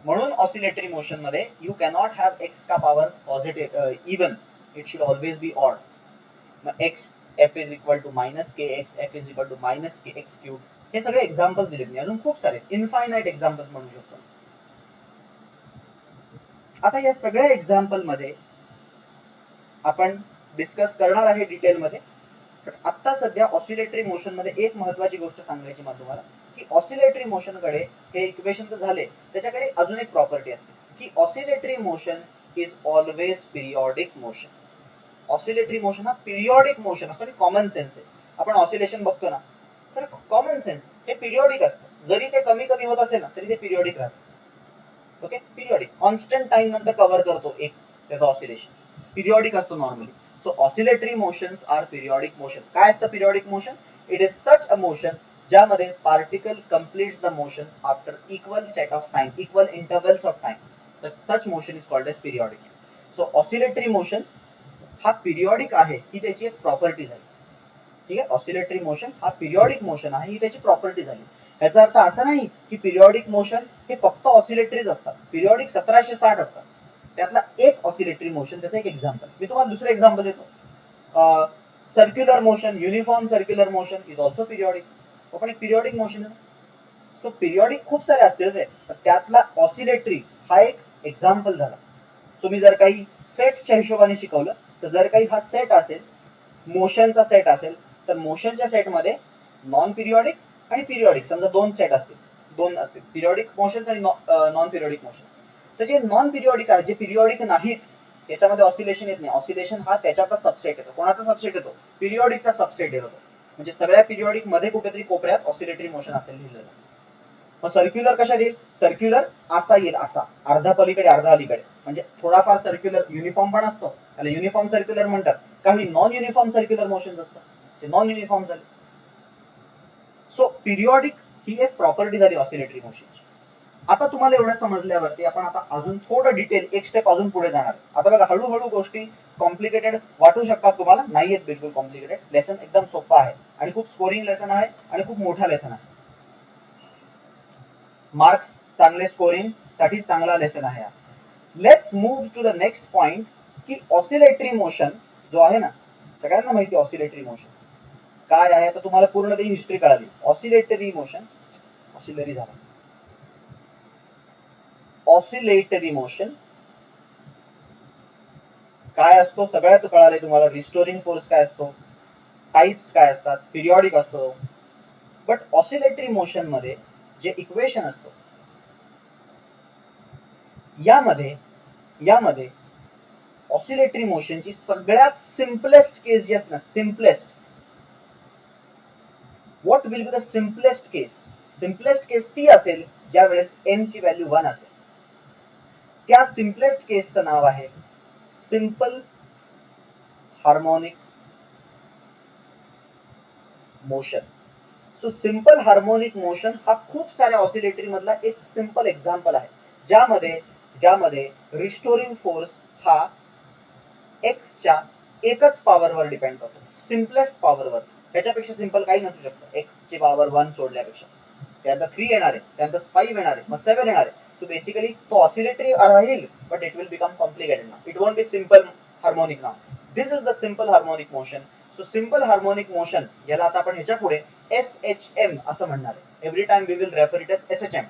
म्हणून ऑसिलेटरी मोशन मध्ये यू कॅनॉट हॅव x का power positive even, it should always be odd. मग x f is equal to -kx, f is equal to -kx cube. हे सगळे examples दिलेत मी, अजून खूप सारे इनफायनाइट एक्झाम्पल्स म्हणू शकतो. आता या सगळ्या एक्झाम्पल मध्ये आपण डिस्कस करणार आहे डिटेल मध्ये. पण आता सध्या ऑसिलेटरी मोशन मध्ये एक महत्वाची गोष्ट सांगायची मला तुम्हाला, की ऑसिलेटरी मोशन कडे हे इक्वेशन तर झाले, त्याच्याकडे अजून एक प्रॉपर्टी असते की oscillatory motion is always periodic motion. Oscillatory motion हा पिरियॉडिक मोशन असतो आणि कॉमन सेन्स आहे. आपण ऑसिलेशन बघतो ना, तर कॉमन सेन्स हे पिरियॉडिक असतं. जरी ते कमी कमी होत असेल ना तरी ते पिरियॉडिक राहतं. ओके, पिरियॉडिक कॉन्स्टंट टाइम नंतर कव्हर करतो एक त्याचा ऑसिलेशन, पिरियॉडिक असतो normally. So oscillatory motions are periodic motion. काय असतं periodic motion, it is such a motion ज्यामध्ये particle completes the motion after equal set of time, equal intervals of time. Such motion is called as periodic. So oscillatory motion हा periodic आहे ही त्याची एक property झाली. ठीक आहे, oscillatory motion हा पिरियॉडिक मोशन आहे ही त्याची प्रॉपर्टी झाली. याचा अर्थ असा नाही की पिरियॉडिक मोशन हे फक्त ऑसिलेटरीज असतात. पिरियॉडिक 1760 असतात, त्यातला एक ऑसिलेटरी मोशन, त्याचं एक एक्झाम्पल मी तुम्हाला दुसरं एक्झाम्पल देतो. Circular motion, uniform circular motion is also periodic. तो पण एक पिरियॉडिक मोशन आहे. सो पिरियॉडिक खूप सारे असतील रे, त्यातला ऑसिलेटरी हा एक एक्झाम्पल झाला. सो मी जर काही सेट्सच्या हिशोबाने शिकवलं, तर जर काही हा सेट असेल, मोशनचा सेट असेल, तर मोशनच्या सेटमध्ये नॉन पिरियॉडिक आणि पिरियॉडिक, समजा दोन सेट असतील, दोन असतील पिरियॉडिक मोशन आणि नॉन पिरियॉडिक मोशन. तर जे नॉन पिरियॉडिक आहे, जे पिरियॉडिक नाहीत, त्याच्यामध्ये ऑसिलेशन येत नाही. ऑसिलेशन हा त्याच्यातला सबसेट येतो. कोणाचा सबसेट येतो? पिरियॉडिकचा सबसेट येतो. म्हणजे सगळ्या पिरियॉडिक मध्ये कुठेतरी कोपऱ्यात ऑसिलेटरी मोशन असेल लिहिलेलं. मग सर्क्युलर कशा येईल? सर्क्युलर असा येईल, असा अर्धा पलीकडे अर्धा अलीकडे, म्हणजे थोडाफार सर्क्युलर युनिफॉर्म पण असतो, त्याला युनिफॉर्म सर्क्युलर म्हणतात. काही नॉन युनिफॉर्म सर्क्युलर मोशन असतात, ते नॉन युनिफॉर्म झाले. सो पिरियॉडिक ही एक प्रॉपर्टी झाली ऑसिलेटरी मोशनची. आता तुम्हाला एवढं समजल्यावरती आपण आता अजून थोडं डिटेल एक स्टेप अजून पुढे जाणार. आता बघा, हळूहळू गोष्टी कॉम्प्लिकेटेड वाटू शकतात तुम्हाला, नाही आहेत बिलकुल कॉम्प्लिकेटेड. लेसन एकदम सोपा आहे आणि खूप स्कोरिंग लेसन आहे आणि खूप मोठा लेसन आहे. मार्क्स चांगले स्कोरिंग साठी चांगला लेसन आहे. Let's move to the next point की ऑसिलेटरी मोशन जो आहे ना, सगळ्यांना माहिती ऑसिलेटरी मोशन काय आहे. तर तुम्हाला पूर्ण त्याची हिस्ट्री कळाली. ऑसिलेटरी मोशन, ऑसिलरी झाला, ऑसिलेटरी मोशन काय असतो सगळ्यात कळाले तुम्हाला. रिस्टोरिंग फोर्स काय असतो, टाइप्स काय असतात, पिरियॉडिक असतो. बट ऑसिलेटरी मोशन मध्ये जे इक्वेशन असतो, यामध्ये ऑसिलेटरी मोशनची सगळ्यात सिम्पलेस्ट केस जी असते ना, simplest, what will be the simplest case? Simplest case ती असेल ज्या वेळेस n ची व्हॅल्यू 1 असेल. त्या सिम्पलेस्ट केसचं नाव आहे simple harmonic motion. So simple harmonic motion हा खूप साऱ्या ऑसिलेटरी मधला एक सिंपल एक्झाम्पल आहे, ज्यामध्ये रिस्टोरिंग फोर्स हा एक्स च्या एकच पॉवरवर डिपेंड करतो, सिम्पलेस्ट पॉवरवर. ह्याच्यापेक्षा सिंपल काही नसू शकतं एक्स ची पॉवर 1 सोडल्यापेक्षा. त्यानंतर 3 येणार आहे, त्यानंतर 5 येणार आहे, मग 7 येणार आहे. सो बेसिकली तो ऑसिलेटरी राहील, but it will become complicated now. It won't be simple harmonic now. This is the simple harmonic motion. So simple harmonic motion याला आता आपण ह्याच्या पुढे SHM असं म्हणणार आहे. Every time we will refer it as SHM.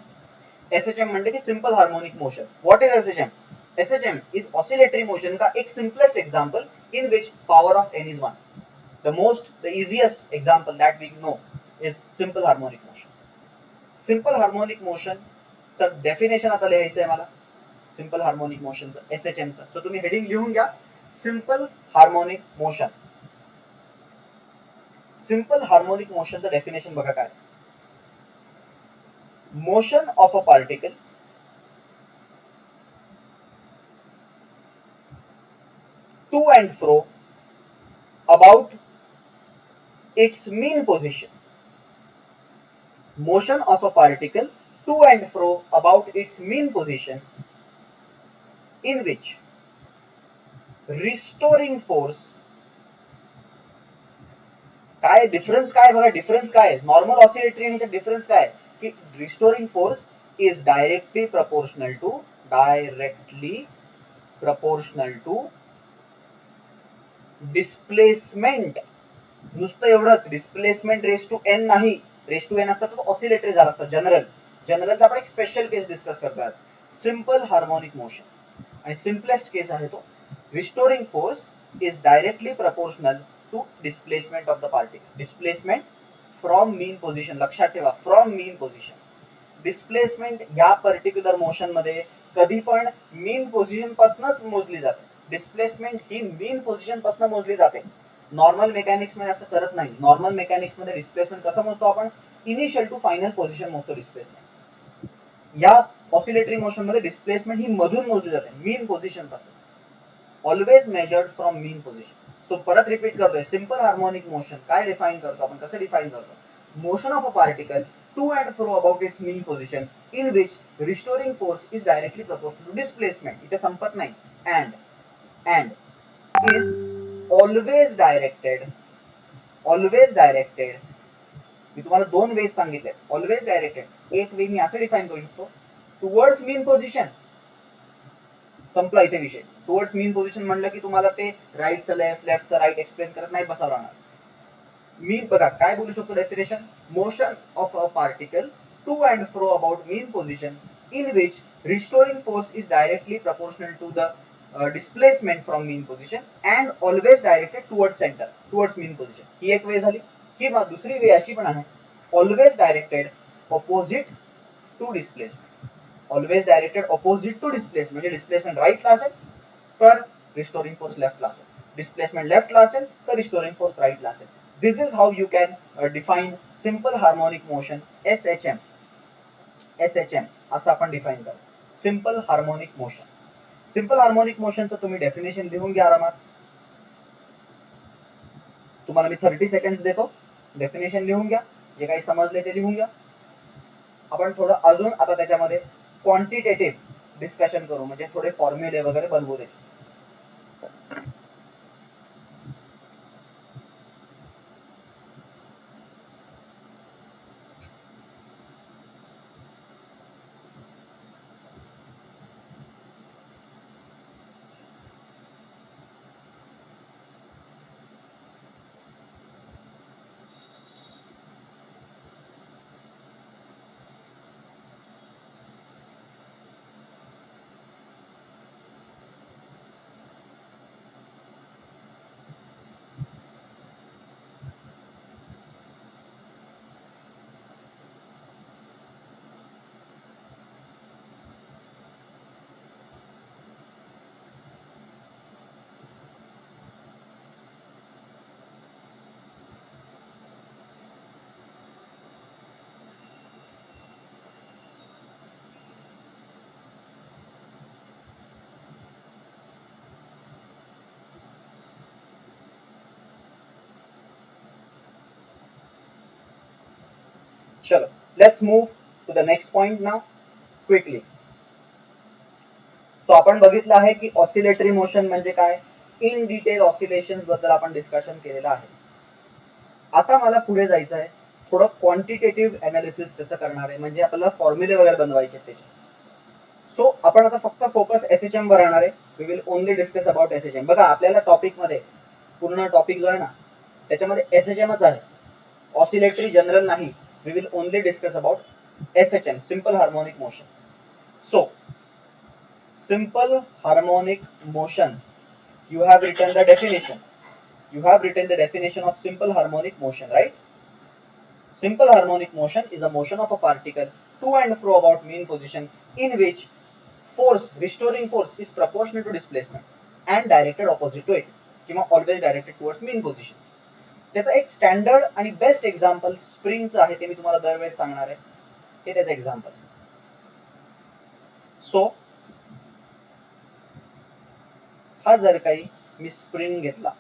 SHM म्हणजे की simple harmonic motion. What is SHM? SHM is oscillatory motion का एक simplest example in which power of n is 1. The easiest example that we know is simple harmonic motion. Simple harmonic motion चं definition आता लिहायचं आहे मला, simple harmonic motion चं, SHM चं. So तुम्ही heading लिहून घ्या, simple harmonic motion. Simple harmonic motion चं definition बघा काय. Motion of a particle to and fro about its mean position. Motion of a particle to and fro about its mean position in which restoring force काय difference काय बघा, difference काय normal oscillatory आणि ह्याचा difference काय की restoring force is directly proportional to displacement. नुसतं एवढंच, डिस्प्लेसमेंट रेस टू एन नाही. रेस टू एन असता तो ऑसिलेटरी झाला असता. जनरलचा आपण एक स्पेशल केस डिस्कस करतोय आज, सिंपल हार्मोनिक मोशन. आणि सिम्पलेस्ट केस आहे तो restoring force is directly proportional to displacement of the particle. Displacement from mean position, लक्षात ठेवा, फ्रॉम मीन पोझिशन. डिस्प्लेसमेंट या पर्टिक्युलर मोशन मध्ये कधी पण मीन पोझिशन पासूनच मोजली जाते. डिस्प्लेसमेंट ही मीन पोझिशन पासून मोजली जाते. नॉर्मल मेकॅनिक्स मध्ये असं करत नाही. नॉर्मल मेकॅनिक्स मध्ये डिस्प्लेसमेंट कसं मोजतो आपण? इनिशियल टू फायनल पोझिशन मोजतो डिस्प्लेसमेंट. या ऑसिलेटरी मोशन मध्ये डिस्प्लेसमेंट ही मधून मोजली जाते, मीन पोझिशन पासून. Always measured from mean position. So परत रिपीट करतोय, सिंपल हार्मोनिक मोशन काय डिफाइन करतो आपण, कसं डिफाइन करतो? Motion of a particle to and fro about its mean position in which restoring force is directly proportional to displacement. इथे संपत नाही. And is always directed. मी तुम्हाला दोन वेज सांगितले. ऑलवेज डायरेक्टेड, एक वे मी असं डिफाइन करू शकतो, टुवर्ड्स मीन पोझिशन. संपला इथे विषय. टुवर्ड्स मीन पोझिशन म्हणलं की तुम्हाला ते राईटचं लेफ्ट, लेफ्टचं राईट एक्सप्लेन करत नाही बसावं लागणार. मीन बघा काय बोलू शकतो definition, motion of a particle to and fro about mean position in which restoring force is directly proportional to the displacement from mean position and always directed towards centre, towards mean position. ही एक way झाली. किंवा दुसरी way अशी पण आहे, always directed opposite to displacement. Always directed opposite to displacement, म्हणजे displacement राईटला असेल तर रिस्टोरिंग फोर्स लेफ्टला असेल, डिस्प्लेसमेंट लेफ्टला असेल तर रिस्टोरिंग फोर्स राईटला असेल. This is how you can define simple harmonic motion SHM. SHM असं आपण डिफाईन करू, simple harmonic motion. Simple harmonic मोशनचं तुम्ही डेफिनेशन लिहून घ्या आरामात. तुम्हाला मी 30 सेकंड्स देतो, डेफिनेशन लिहून घ्या, जे काही समजले ते लिहून घ्या. आपण थोडं अजून आता त्याच्यामध्ये क्वांटिटेटिव्ह डिस्कशन करू, म्हणजे थोडे फॉर्म्युले वगैरे बनवू त्याचे. चलो, let's move to the next point now quickly. So आपण बघितलं आहे की ऑसिलेटरी मोशन म्हणजे काय, इन डिटेल ऑसिलेशन्स बद्दल आपण डिस्कशन केलेलं आहे. आता मला पुढे जायचं आहे, थोडं क्वांटिटेटिव्ह अनालिसिस त्याचं करणार आहे, म्हणजे आपल्याला फॉर्म्युले वगैरे बनवायचे त्याचे. सो आपण आता फक्त फोकस SHM वर राहणार आहे. We will only discuss about SHM. बघा आपल्याला टॉपिक मध्ये पूर्ण टॉपिक जो आहे ना त्याच्यामध्ये SHMच आहे, ऑसिलेटरी जनरल नाही. We will only discuss about SHM, simple harmonic motion. So simple harmonic motion, you have written the definition, of simple harmonic motion, right? Simple harmonic motion is a motion of a particle to and fro about mean position in which force, restoring force, is proportional to displacement and directed opposite to it, किंवा always directed towards mean position. त्याचं एक standard आणि best example स्प्रिंगचं आहे, ते मी तुम्हाला दरवेळेस सांगणार आहे. हे त्याचं एक्झाम्पल. सो हा जर काही मी स्प्रिंग घेतला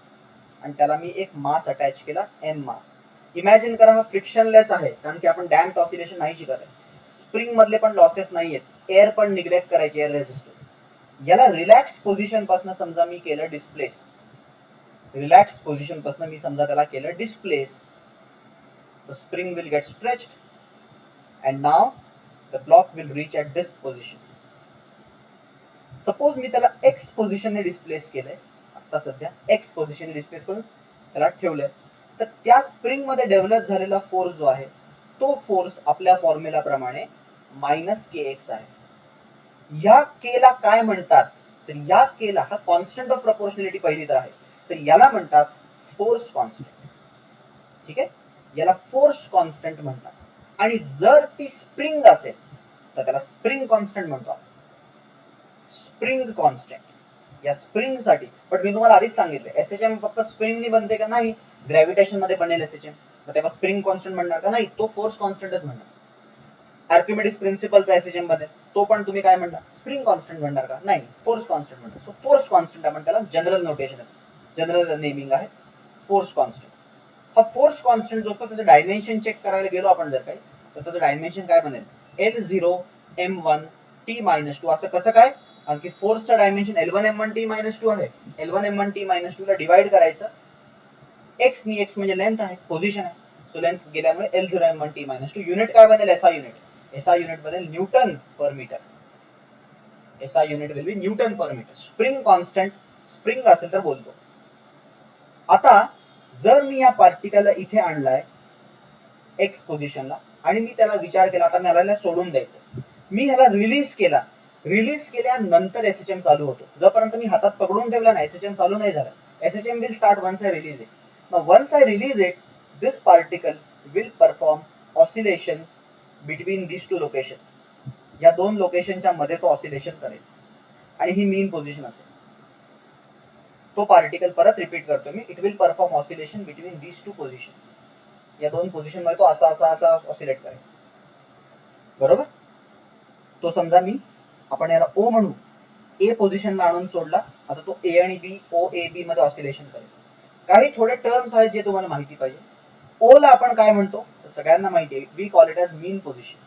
आणि त्याला मी एक मास अटॅच केला, M मास. इमॅजिन करा हा फ्रिक्शनलेस आहे, कारण की आपण डॅम्प्ड ऑसिलेशन नाही शिकत आहे. स्प्रिंग मधले पण लॉसेस नाहीयेत, एअर पण निग्लेक्ट करायची, एअर रेजिस्टन्स. याला रिलॅक्स्ड पोझिशन पासून समजा मी केलं डिस्प्लेस, रिलॅक्स्ड पोझिशन पासून मी समजा त्याला केलं displace, the spring will get stretched and now the block will reach at this position. Suppose मी त्याला एक्स पोझिशनने डिस्प्लेस केलंय, आता सध्या एक्स पोझिशनने डिस्प्लेस करून त्याला ठेवलंय, तर त्या स्प्रिंग मध्ये डेव्हलप झालेला फोर्स जो आहे तो फोर्स आपल्या फॉर्म्युला प्रमाणे -kx आहे. या के ला काय म्हणतात, तर या के ला, हा कॉन्स्टंट ऑफ प्रपोर्शनॅलिटी पहिली तर आहे, तर याला म्हणतात फोर्स कॉन्स्टंट. ठीक आहे, याला फोर्स कॉन्स्टंट म्हणतात. आणि जर ती स्प्रिंग असेल तर त्याला स्प्रिंग कॉन्स्टंट म्हणतो आपण, स्प्रिंग कॉन्स्टंट. या स्प्रिंग साठी, पण मी तुम्हाला आधीच सांगितलं SHM फक्त स्प्रिंगनी बनते का, नाही, ग्रॅव्हिटेशन मध्ये बनेल SHM, मग तेव्हा स्प्रिंग कॉन्स्टंट म्हणणार का, नाही, तो फोर्स कॉन्स्टंटच म्हणणार. आर्किमिडीज प्रिन्सिपलचा SHM बनेल, तो पण तुम्ही काय म्हणणार, स्प्रिंग कॉन्स्टंट म्हणणार का, नाही, फोर्स कॉन्स्टंट म्हणणार. सो फोर्स कॉन्स्टंट आपण त्याला जनरल नोटेशन, जनरल नेमिंग आहे फोर्स कॉन्स्टंट. हा फोर्स कॉन्स्टंट जो असतो त्याचं डायमेन्शन चेक करायला गेलो आपण जर काही, तर त्याचं डायमेन्शन काय बनेल, L0 M1 T-2. असं कसं काय, कारण की फोर्सचं डायमेन्शन L1 M1 T-2 आहे. L1 M1 T-2 ला डिवाइड करायचं x नी, x म्हणजे लेंथ आहे, पोझिशन आहे, सो लेंथ गेल्यामुळे L0 M1 T-2. युनिट काय बनेल, SI युनिट. SI युनिट बनेल newton per metre. SI unit will be newton per metre. Spring constant, spring असेल तर बोलतो. आता जर मी या पार्टिकलला इथे आणलाय एक्स पोझिशनला आणि मी त्याला विचार केला, आता मला सोडून द्यायचं, मी ह्याला रिलीज केला, रिलीज केल्यानंतर SHM चालू होतो. जोपर्यंत मी हातात पकडून ठेवला ना SHM चालू नाही झाला. SHM will start once I release it. Now once I release it, this particle will perform oscillations between these two locations. या दोन लोकेशनच्या मध्ये तो ऑसिलेशन करेल आणि ही मीन पोझिशन असेल. तो पार्टिकल परत रिपीट करतो मी, it will perform oscillation between these two positions. या दोन पोझिशन मध्ये तो असा असा असा ऑसिलेट करेल. बरोबर. तो समजा मी, आपण याला ओ म्हणू, ए पोझिशनला आणून सोडला, आता तो ए आणि बी, ओ ए बी मध्ये ऑसिलेशन करेल. काही थोडे टर्म्स आहेत जे तुम्हाला माहिती पाहिजे. ओ ला आपण काय म्हणतो, तर सगळ्यांना माहिती आहे, we call it as mean position,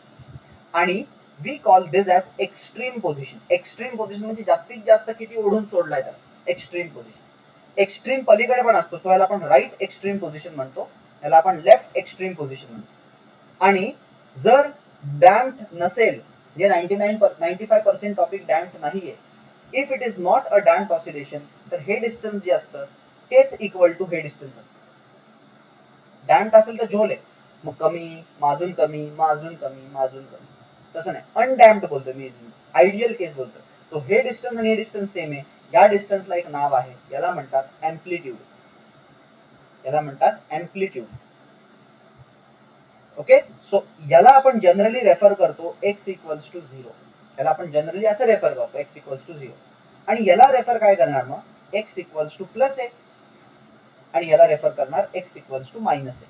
आणि we call this as extreme position. Extreme position म्हणजे जास्तीत जास्त किती ओढून सोडलाय त्याला, एक्स्ट्रीम पोझिशन. एक्स्ट्रीम पलीकडे पण असतो, सो याला आपण राईट एक्स्ट्रीम पोझिशन म्हणतो, याला आपण लेफ्ट एक्स्ट्रीम पोझिशन म्हणतो. आणि जर डॅम्प्ड नसेल, जे 95% टॉपिक डॅम्प्ड नाहीये, if it is not a damped oscillation, तर हे डिस्टन्स जे असतं तेच इक्वल टू हे डिस्टन्स असतं. डॅम्प्ड असेल तर झोल आहे, मग कमी, अजून कमी, अजून कमी, अजून कमी. तसं नाही, अनडॅम्प्ड बोलतो मी, आयडियल केस बोलतो. सो हे डिस्टन्स आणि हे डिस्टन्स सेम आहे. या डिस्टन्सला एक नाव आहे, याला म्हणतात अँप्लिट्यूड. याला म्हणतात अँप्लिट्यूड. ओके. सो याला आपण जनरली रेफर करतो x इक्वल्स टू 0. याला आपण जनरली असं रेफर करतो, x इक्वल्स टू 0. आणि याला रेफर काय करणार मग, x equals to plus a, आणि याला रेफर करणार x equals to minus a.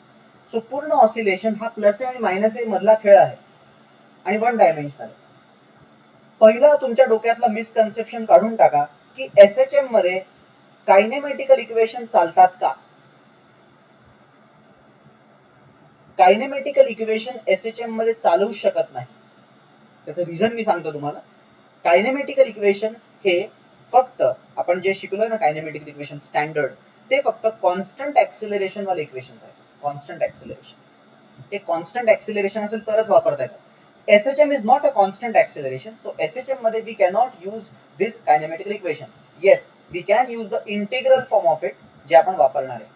So पूर्ण ऑसिलेशन हा प्लस a आणि मायनस a मधला खेळ आहे आणि वन डायमेन्शनल. पहिला तुमच्या डोक्यातला मिसकन्सेप्शन काढून टाका की SHM मध्ये कायनेमॅटिकल इक्वेशन चालतात का. कायनेमॅटिकल इक्वेशन SHM मध्ये चालू शकत नाही. त्याचं रिझन मी सांगतो तुम्हाला. कायनेमॅटिकल इक्वेशन हे फक्त आपण जे शिकलोय ना, कायनेमॅटिकल इक्वेशन स्टँडर्ड, ते फक्त कॉन्स्टंट ऍक्सिलरेशन वाले इक्वेशन्स आहेत. कॉन्स्टंट ऍक्सिलरेशन, हे कॉन्स्टंट ऍक्सिलरेशन असेल तरच वापरता येतात. SHM is not a constant acceleration, so SHM मध्ये we cannot use this kinematical equation. Yes, we can use the integral form of it, जे आपण वापरणार आहे.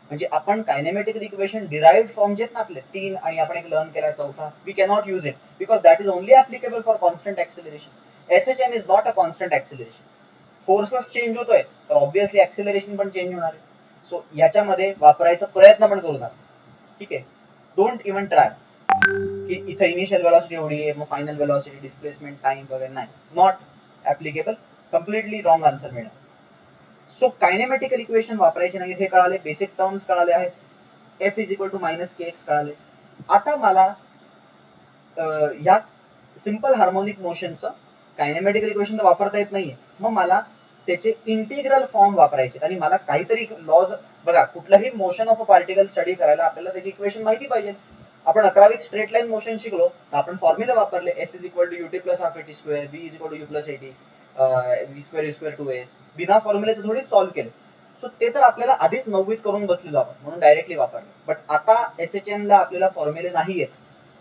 म्हणजे आपण कायनेमॅटिकल इक्वेशन डिराइव्ड फॉर्म जे आहेत ना आपले 3, आणि आपण एक लर्न केला चौथा, we cannot use it because that is only applicable for constant acceleration. SHM is not a constant acceleration. Forces change होतोय तर ऑब्व्हियसली ऍक्सिलरेशन पण चेंज होणार आहे. सो याच्यामध्ये वापरायचा प्रयत्न पण करू नका. ठीक आहे. डोंट इवन ट्राय की इथे इनिशियल वेलोसिटी एवढी आहे, मग फायनल वेलोसिटी, डिस्प्लेसमेंट, टाइम वगैरे नाही. Not applicable. Completely wrong answer मिळणार. सो कायनेमॅटिकल इक्वेशन वापरायचे नाही, हे कळाले. बेसिक टर्म्स कळाले आहेत. F is equal to minus kx कळाले. आता मला या सिंपल हार्मोनिक मोशनचं कायनेमॅटिकल इक्वेशन तर वापरता येत नाहीये, मग मला त्याचे इंटिग्रल फॉर्म वापरायचे. आणि मला काहीतरी लॉज, बघा कुठलंही motion of a particle study करायला आपल्याला त्याची इक्वेशन माहिती पाहिजे. आपण 11वीत स्ट्रेट लाईन मोशन शिकलो तर आपण फॉर्म्युला वापरले, S is equal to ut plus half at square, v is equal to u plus 80, v square u square 2s. बिना फॉर्म्युल्याचं थोडी सॉल्व्ह केलं. सो ते तर आपल्याला आधीच 9वीत करून बसलेलो आपण, म्हणून डायरेक्टली वापरले. बट आता SHM ला आपल्याला फॉर्म्युले नाही आहेत,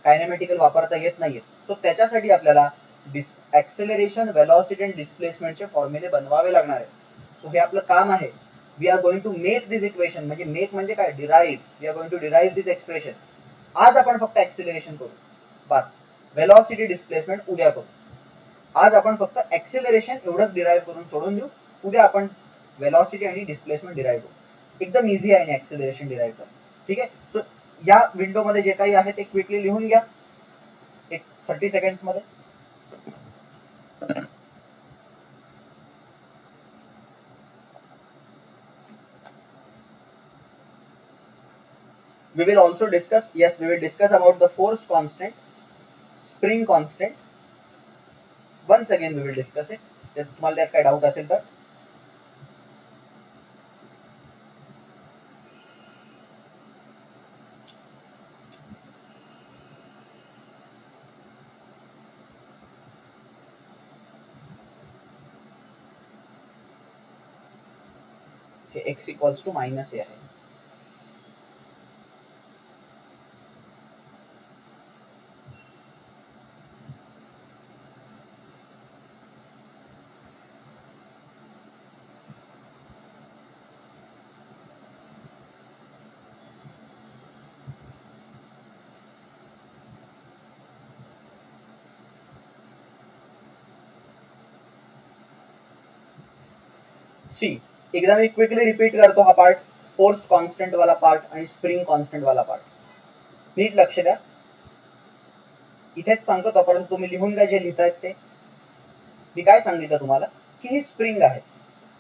कायनेमॅटिकल वापरता येत नाहीये. सो त्याच्यासाठी आपल्याला ऍक्सेलरेशन, वेलॉसिटी आणि डिस्प्लेसमेंटचे फॉर्म्युले बनवावे लागणार आहेत. सो हे आपलं काम आहे. We are going to make this equation, म्हणजे मेक म्हणजे काय, derive. We are going to derive this expressions. आज आपण फक्त ऍक्सेलरेशन करू बस. वेलॉसिटी, डिस्प्लेसमेंट उद्या करू. आज आपण फक्त ऍक्सेलरेशन एवढंच डिराइव्ह करून सोडून देऊ. उद्या आपण वेलॉसिटी आणि डिस्प्लेसमेंट डिराइव्ह करू. एकदम इझी आहे आणि ऍक्सेलरेशन डिराइव्ह करणं. ठीक आहे. सो या विंडो मध्ये जे काही आहे ते क्विकली लिहून घ्या एक 30 सेकंड्स मध्ये. We will also discuss, yes, we will discuss about the force constant, spring constant. Once again we will discuss it. Just तुम्हाला त्यात काय डाऊट असेल तर. हे x equals to minus a आहे. सी, एकदा मी क्विकली रिपीट करतो हा पार्ट. फोर्स कॉन्स्टंट वाला पार्ट आणि स्प्रिंग कॉन्स्टंट वाला पार्ट. नीट लक्ष द्या. इथेच सांगतो तोपर्यंत तुम्ही लिहून घ्या जे लिहितायत ते. मी काय सांगितलं तुम्हाला की ही स्प्रिंग आहे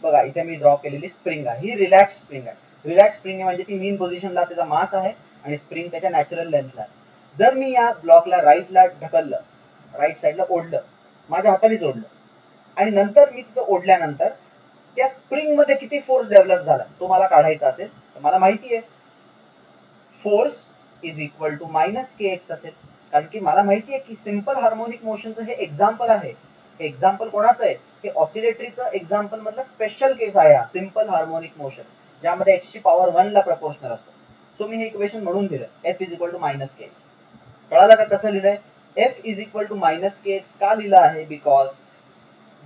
बघा, इथे मी ड्रॉ केलेली स्प्रिंग आहे, ही रिलॅक्स स्प्रिंग आहे. रिलॅक्स स्प्रिंग म्हणजे ती मीन पोझिशनला त्याचा मास आहे आणि स्प्रिंग त्याच्या नॅचरल लेंथला आहे. जर मी या ब्लॉकला राईटला ढकललं, राईट साईडला ओढलं, माझ्या हातानेच ओढलं आणि नंतर मी तिथं ओढल्यानंतर त्या स्प्रिंग मध्ये किती फोर्स डेव्हलप झाला तो मला काढायचा असेल तर मला माहिती आहे force is equal to minus k x असेल, कारण की मला माहिती आहे की सिंपल हार्मोनिक मोशनचं हे एक्झाम्पल आहे. हे एक्झाम्पल कोणाचं आहे? हे ऑसिलेटरीचं एक्झाम्पल मधलं स्पेशल केस आहे हा सिंपल हार्मोनिक मोशन, ज्यामध्ये एक्स ची पॉवर 1 ला प्रपोर्शनल असतो. सो मी हे इक्वेशन म्हणून दिलं F is equal to minus k x. कळालं का कसं लिहिलंय? F is equal to minus k x का लिहिलं आहे?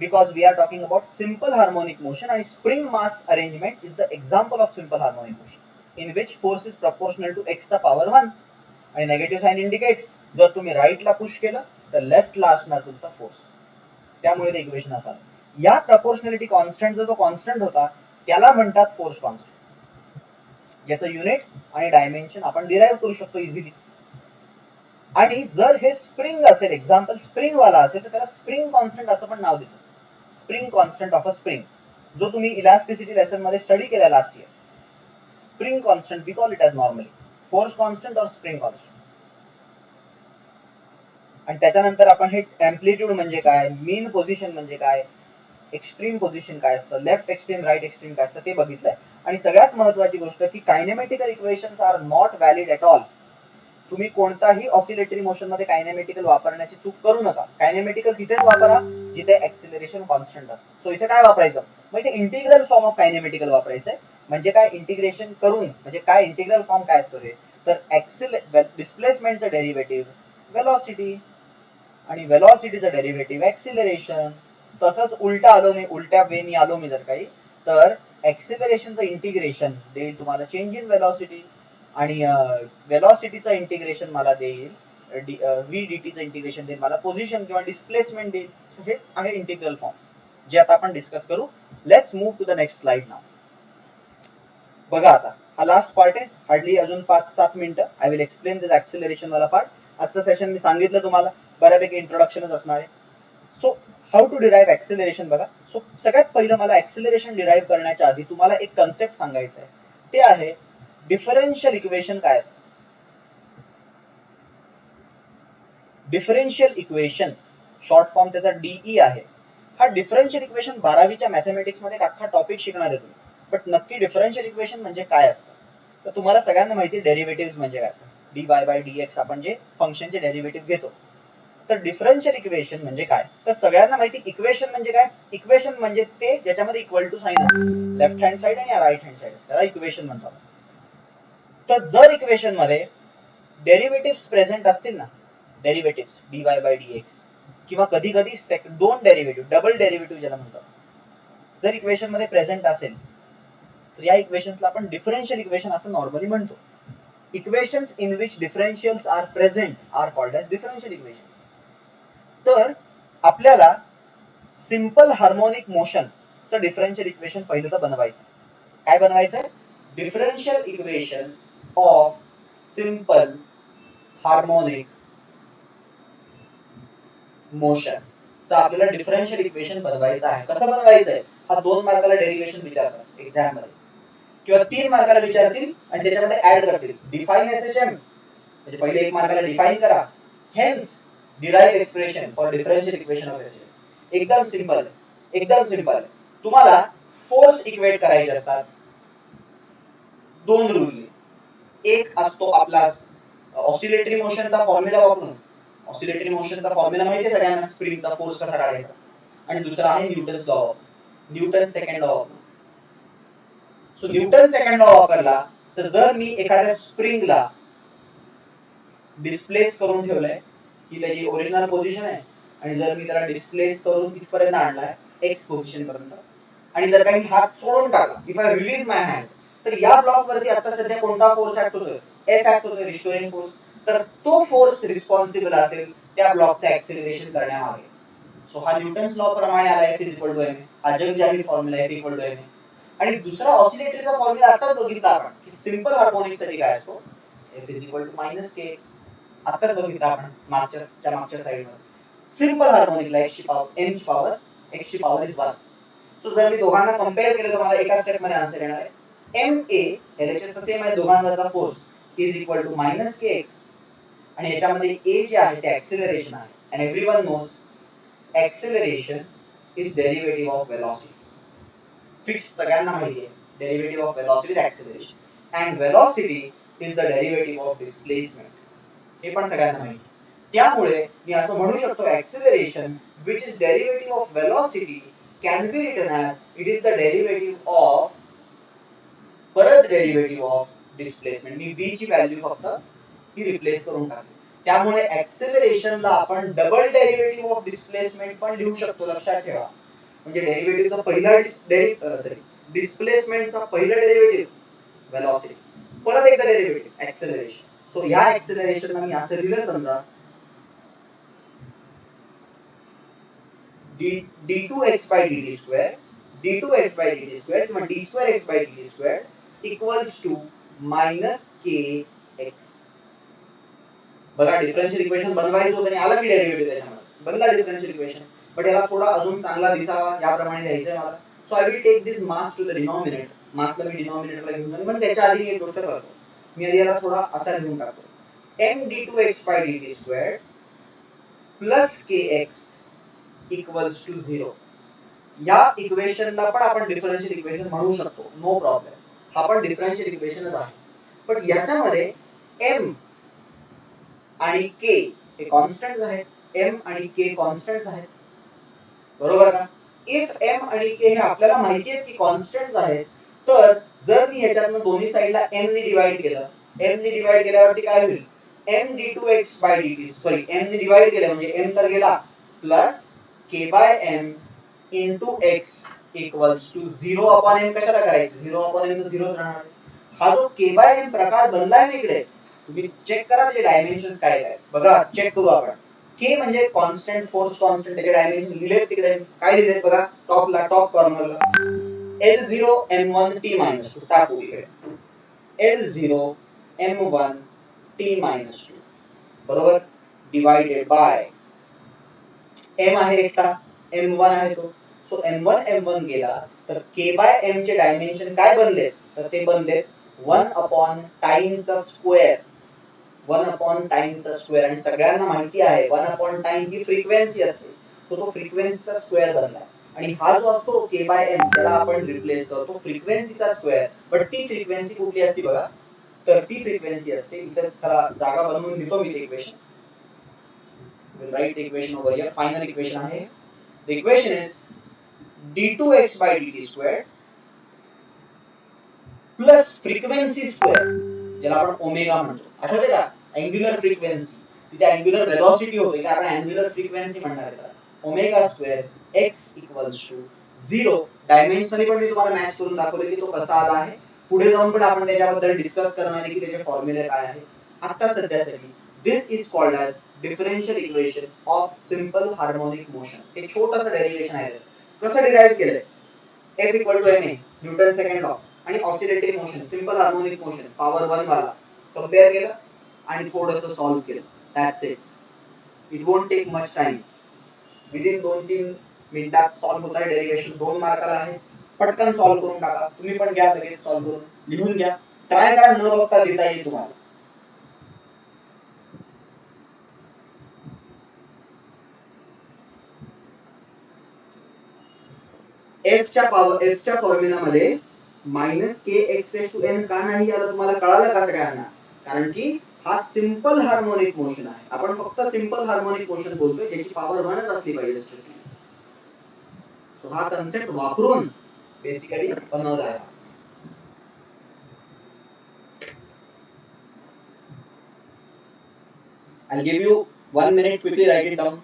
because we are talking about simple harmonic motion and spring mass arrangement is the example of simple harmonic motion in which force is proportional to x चा power 1 आणि negative sign indicates जर तुम्ही right ला push केलं तर left ला असणार तुमचा फोर्स, त्यामुळे ते इक्वेशन असं आलं. या प्रपोर्शनॅलिटी कॉन्स्टंट जो कॉन्स्टंट होता त्याला म्हणतात फोर्स कॉन्स्टंट, ज्याचं युनिट आणि डायमेन्शन आपण डिराइव्ह करू शकतो इझिली. आणि जर हे स्प्रिंग असेल, एक्झाम्पल स्प्रिंग वाला असेल तर त्याला स्प्रिंग कॉन्स्टंट असं पण नाव देतात, spring constant of a spring, जो तुम्ही इलास्टिसिटी लेसन मध्ये स्टडी केला last year. Spring constant we call it as normally force constant or spring constant. आणि त्याच्यानंतर आपण हे एम्प्लिट्यूड म्हणजे काय, मीन पोझिशन म्हणजे काय, एक्स्ट्रीम पोझिशन काय असतं, लेफ्ट एक्स्ट्रीम राईट एक्स्ट्रीम काय असतं ते बघितलंय. आणि सगळ्यात महत्वाची गोष्ट की kinematical equations are not valid at all. तुम्ही कोणताही ऑसिलेटरी मोशन मध्ये कायनेमॅटिकल वापरण्याची चूक करू नका. कायनेमॅटिकल तिथेच वापरा जिथे एक्सिलरेशन कॉन्स्टंट असतं. सो इथे काय वापरायचं, मग इथे इंटिग्रल फॉर्म ऑफ कायनेमॅटिकल वापरायचंय. म्हणजे काय इंटिग्रेशन करून, म्हणजे काय इंटिग्रल फॉर्म काय असतो रे, तर डिस्प्लेसमेंटचं डेरिव्हेटिव्ह वेलॉसिटी आणि वेलॉसिटीचं डेरिव्हेटिव्ह एक्सिलरेशन. तसंच उलटा आलो मी, उलट्या वेनी आलो मी जर काही, तर एक्सिलरेशनचं इंटिग्रेशन देईल तुम्हाला चेंज इन वेलॉसिटी आणि वेलॉसिटीचं इंटिग्रेशन मला देईल व्ही डीटीचं इंटिग्रेशन देईल मला पोझिशन किंवा डिस्प्लेसमेंट देईल. सो हेच आहे इंटिग्रल फॉर्म्स जे आता आपण डिस्कस करू. Let's move to the next slide नाव. बघा आता हा लास्ट पार्ट आहे, हार्डली अजून 5-7 मिनिटं. I will explain this acceleration वाला पार्ट. आजचं सेशन मी सांगितलं तुम्हाला बऱ्यापैकी इंट्रोडक्शनच असणार आहे. So how to derive acceleration बघा. सो सगळ्यात पहिलं मला ऍक्सिलरेशन डिराइव्ह करण्याच्या आधी तुम्हाला एक कन्सेप्ट सांगायचं आहे, ते आहे डिफरन्शियल इक्वेशन काय असतं. डिफरन्शियल इक्वेशन शॉर्ट फॉर्म त्याचा डीई आहे. हा डिफरन्शियल इक्वेशन 12वीच्या मॅथमॅटिक्स मध्ये अख्खा टॉपिक शिकणार आहे तुम्ही. बट नक्की डिफरन्शियल इक्वेशन म्हणजे काय असतं, तर तुम्हाला सगळ्यांना माहिती डेरिव्हेटिव्ह म्हणजे काय असतं. dy बाय dx आपण जे फंक्शनचे डेरिव्हेटिव्ह घेतो. तर डिफरन्शियल इक्वेशन म्हणजे काय, तर सगळ्यांना माहिती इक्वेशन म्हणजे काय. इक्वेशन म्हणजे ते ज्याच्यामध्ये इक्वल टू साइन असतं, लेफ्ट हँड साइड आणि राईट हँड साइड, त्याला इक्वेशन म्हणतात. तर जर इक्वेशन मध्ये डेरिव्हेटिव्ह प्रेझेंट असतील ना, डेरिव्हेटिव्ह dy बाय dx किंवा कधी कधी दोन डेरिव्हेटिव्ह, डबल डेरिव्हेटिव्ह ज्याला म्हणतात, जर इक्वेशन मध्ये प्रेझेंट असेल तर या इक्वेशन्सला आपण डिफरन्शियल इक्वेशन असं नॉर्मली म्हणतो. Equations in which differentials are present are called as differential equations. तर आपल्याला सिंपल हार्मोनिक मोशनचं डिफरन्शियल इक्वेशन पहिलं तर बनवायचं. काय बनवायचं? Differential equation of simple harmonic motion चा आपल्याला डिफरन्शियल इक्वेशन बनवायचं आहे. कसं बनवायचंय? हा 2 मार्काला डेरिव्हेशन विचारतात एक्झाम मध्ये, किंवा 3 मार्काला विचारतील आणि त्याच्यामध्ये ऍड करतील. डिफाइन एसएचएम म्हणजे पहिले 1 मार्काला डिफाइन करा, hence derive expression for differential equation of SHM. एकदम सिंपल, एकदम सिंपल. तुम्हाला फोर्स इक्वेट करायचे असतात 2 रूल. एक असतो आपला ऑसिलेटरी मोशनचा फॉर्म्युला वापरून, ऑसिलेटरी मोशनचा फॉर्म्युला माहिती आहे सगळ्यांना, स्प्रिंगचा फोर्स कसा काढायचा. आणि दुसरा आहे Newton's law, Newton second law. So Newton second law वापरला तर जर मी एखाद्या स्प्रिंगला डिस्प्लेस करून ठेवलंय की त्याची ओरिजिनल पोझिशन आहे, आणि जर मी त्याला डिस्प्लेस करून तिथपर्यंत आणलाय एक्स पोझिशन पर्यंत, आणि जर काही हात सोडून टाकला, if I release my hand, तर या ब्लॉक वरती आता सध्या कोणता फोर्स ऍक्ट होतोय? एफ ऍक्ट होतोय, रिस्टोरिंग फोर्स. तर तो फोर्स रिस्पॉन्सिबल असेल त्या ब्लॉकचं ऍक्सिलरेशन करण्यामागे. सो हा न्यूटन्स लॉ प्रमाणे आला, F is equal to m. हा जगजाहीर formula, F equal to m. आणि दुसरा ऑसिलेटरीचा फॉर्म्युला आताच बघितला आपण की सिंपल हार्मोनिक साठी काय असतो, F is equal to minus k x. आताच बघितलं आपण मागच्या साईडवर सिंपल हार्मोनिकला x ची पॉवर x ची पॉवर इज 1. सो जर मी दोघांना कंपेअर केलं तर मला एका स्टेप मध्ये आन्सर येणार आहे ma LHS सेम आहे दोघांवरचा force is equal to minus kx आणि याच्यामध्ये a जे आहे ते ऍक्सिलरेशन आहे and everyone knows acceleration is derivative of velocity. Fix सगळ्यांना माहिती आहे derivative of velocity is acceleration and velocity is the derivative of displacement. हे पण सगळ्यांना माहिती आहे. त्यामुळे मी असं म्हणू शकतो acceleration which is derivative of velocity can be written as it is the derivative of परत derivative of displacement. Me v ची व्हॅल्यू फक्त ही रिप्लेस करून टाकली. त्यामुळे acceleration ला आपण डबल डेरिव्हेटिव्ह ऑफ डिस्प्लेसमेंट पण लिहू शकतो. लक्षात ठेवा म्हणजे डेरिव्हेटिव्हचा पहिला डिस्प्लेसमेंटचा पहिला डेरिव्हेटिव्ह वेलोसिटी परत एकदा डेरिव्हेटिव्ह acceleration. सो या acceleration ला मी असं लिहिलं समजा d2x by dt square d2x by dt square किंवा d square x by dt square equals to minus kx. बघा डिफरन्शियल इक्वेशन बनवायचं होतं आणि आला की डेरिव्हेटिव्ह त्याच्यामध्ये बनला डिफरन्शियल इक्वेशन बट याला थोडा अजून चांगला दिसावा याप्रमाणे द्यायचं आहे मला. So I will take this mass to the denominator. मासला मी डिनॉमिनेटरला घेऊन जाईन पण त्याच्या आधी मी एक गोष्ट करतो. मी आधी याला थोडा असा लिहून टाकतो m d2x by dt square plus kx equals to 0. या इक्वेशनला पण आपण डिफरन्शियल इक्वेशन म्हणू शकतो नो प्रॉब्लेम. हा पण डिफरन्शियल इक्वेशनच आहे पण याच्यामध्ये m आणि k हे कॉन्स्टंट्स आहेत. m आणि k कॉन्स्टंट्स आहेत बरोबर का. इफ m आणि k हे आपल्याला माहिती आहे की कॉन्स्टंट्स आहेत तर जर मी ह्याच्यातून दोन्ही साइडला m ने डिवाइड केलं m ने डिवाइड केल्यावरती काय होईल m d2x by dt sorry m ने डिवाइड केलं म्हणजे m तर गेला plus k by m into x equals to 0 upon m. कशाला करायचं 0 upon m तर 0च राहणार. हा जो k by m प्रकार बनलाय ना इकडे तुम्ही चेक करा त्याचे डायमेन्शन्स काय आहेत बघा. चेक करू आपण. k म्हणजे कॉन्स्टंट फोर्स कॉन्स्टंट त्याचे डायमेन्शन लिहिले तिकडे काय लिहिले बघा टॉपला टॉप कॉर्नरला L0 m1 t-2 टाकू इकडे L0 m1 t-2 बरोबर डिवाइडेड बाय m आहे एकटा m1 आहे तो. सो m1 m1 गेला तर k by m चे डायमेन्शन काय बनले तर ते बनले 1 upon टाइम चा स्क्वेअर 1 upon टाइम चा स्क्वेअर आणि सगळ्यांना माहिती आहे 1 upon टाइम ही फ्रिक्वेन्सी असते. सो तो फ्रिक्वेन्सीचा स्क्वेअर बनला आणि हा जो असतो k by m त्याला आपण रिप्लेस करतो फ्रिक्वेन्सीचा स्क्वेअर. बट ती फ्रिक्वेन्सी कुठली असते बघा तर ती फ्रिक्वेन्सी असते इथे त्याला जागा बनवून लिहितो मी ते equation. we'll write the equation over here. Final equation आहे. The equation is d2x by dt squared plus frequency square ज्याला आपण ओमेगा म्हणतो. आठवते का अँग्युलर फ्रिक्वेन्सी तिथे अँग्युलर वेलोसिटी होते का आपण अँग्युलर फ्रिक्वेन्सी म्हणणार आहे. Omega square x equals to 0. डायमेन्शनली पण मी तुम्हाला मॅच करून दाखवले की तो कसा आला आहे. पुढे जाऊन पण आपण त्याच्याबद्दल डिस्कस करणार आहे की त्याचे फॉर्म्युले काय आहे. आता सध्यासाठी this is called as differential equation of simple harmonic motion. हे छोटंसं डेरिव्हेशन आहे. कसं डिराइव्ह केलंय F equal to ma Newton second law आणि oscillatory motion simple harmonic motion power 1 वाला कंपेअर केलं आणि थोडंसं सॉल्व्ह केलं. That's it. It won't take much time. Within 2-3 मिनिटात सॉल्व्ह होता है डेरिव्हेशन 2 मार्काला आहे. पटकन सॉल्व्ह करून टाका. तुम्ही पण घ्या लगेच सॉल्व्ह करून लिहून घ्या. ट्राय करा न बघता लिहिता येईल तुम्हाला. f च्या फॉर्म्युला मध्ये -kx⁴n का नाही आलं तुम्हाला कळालं का सगळ्यांना. कारण की हा सिंपल हार्मोनिक मोशन आहे. आपण फक्त सिंपल हार्मोनिक मोशन बोलतोय ज्याची पॉवर 1च असली पाहिजे स्ट्रिक्टली. सो हा कन्सेप्ट वापरून बेसिकली बनवला आहे. I'll give you 1 minute, quickly write it down.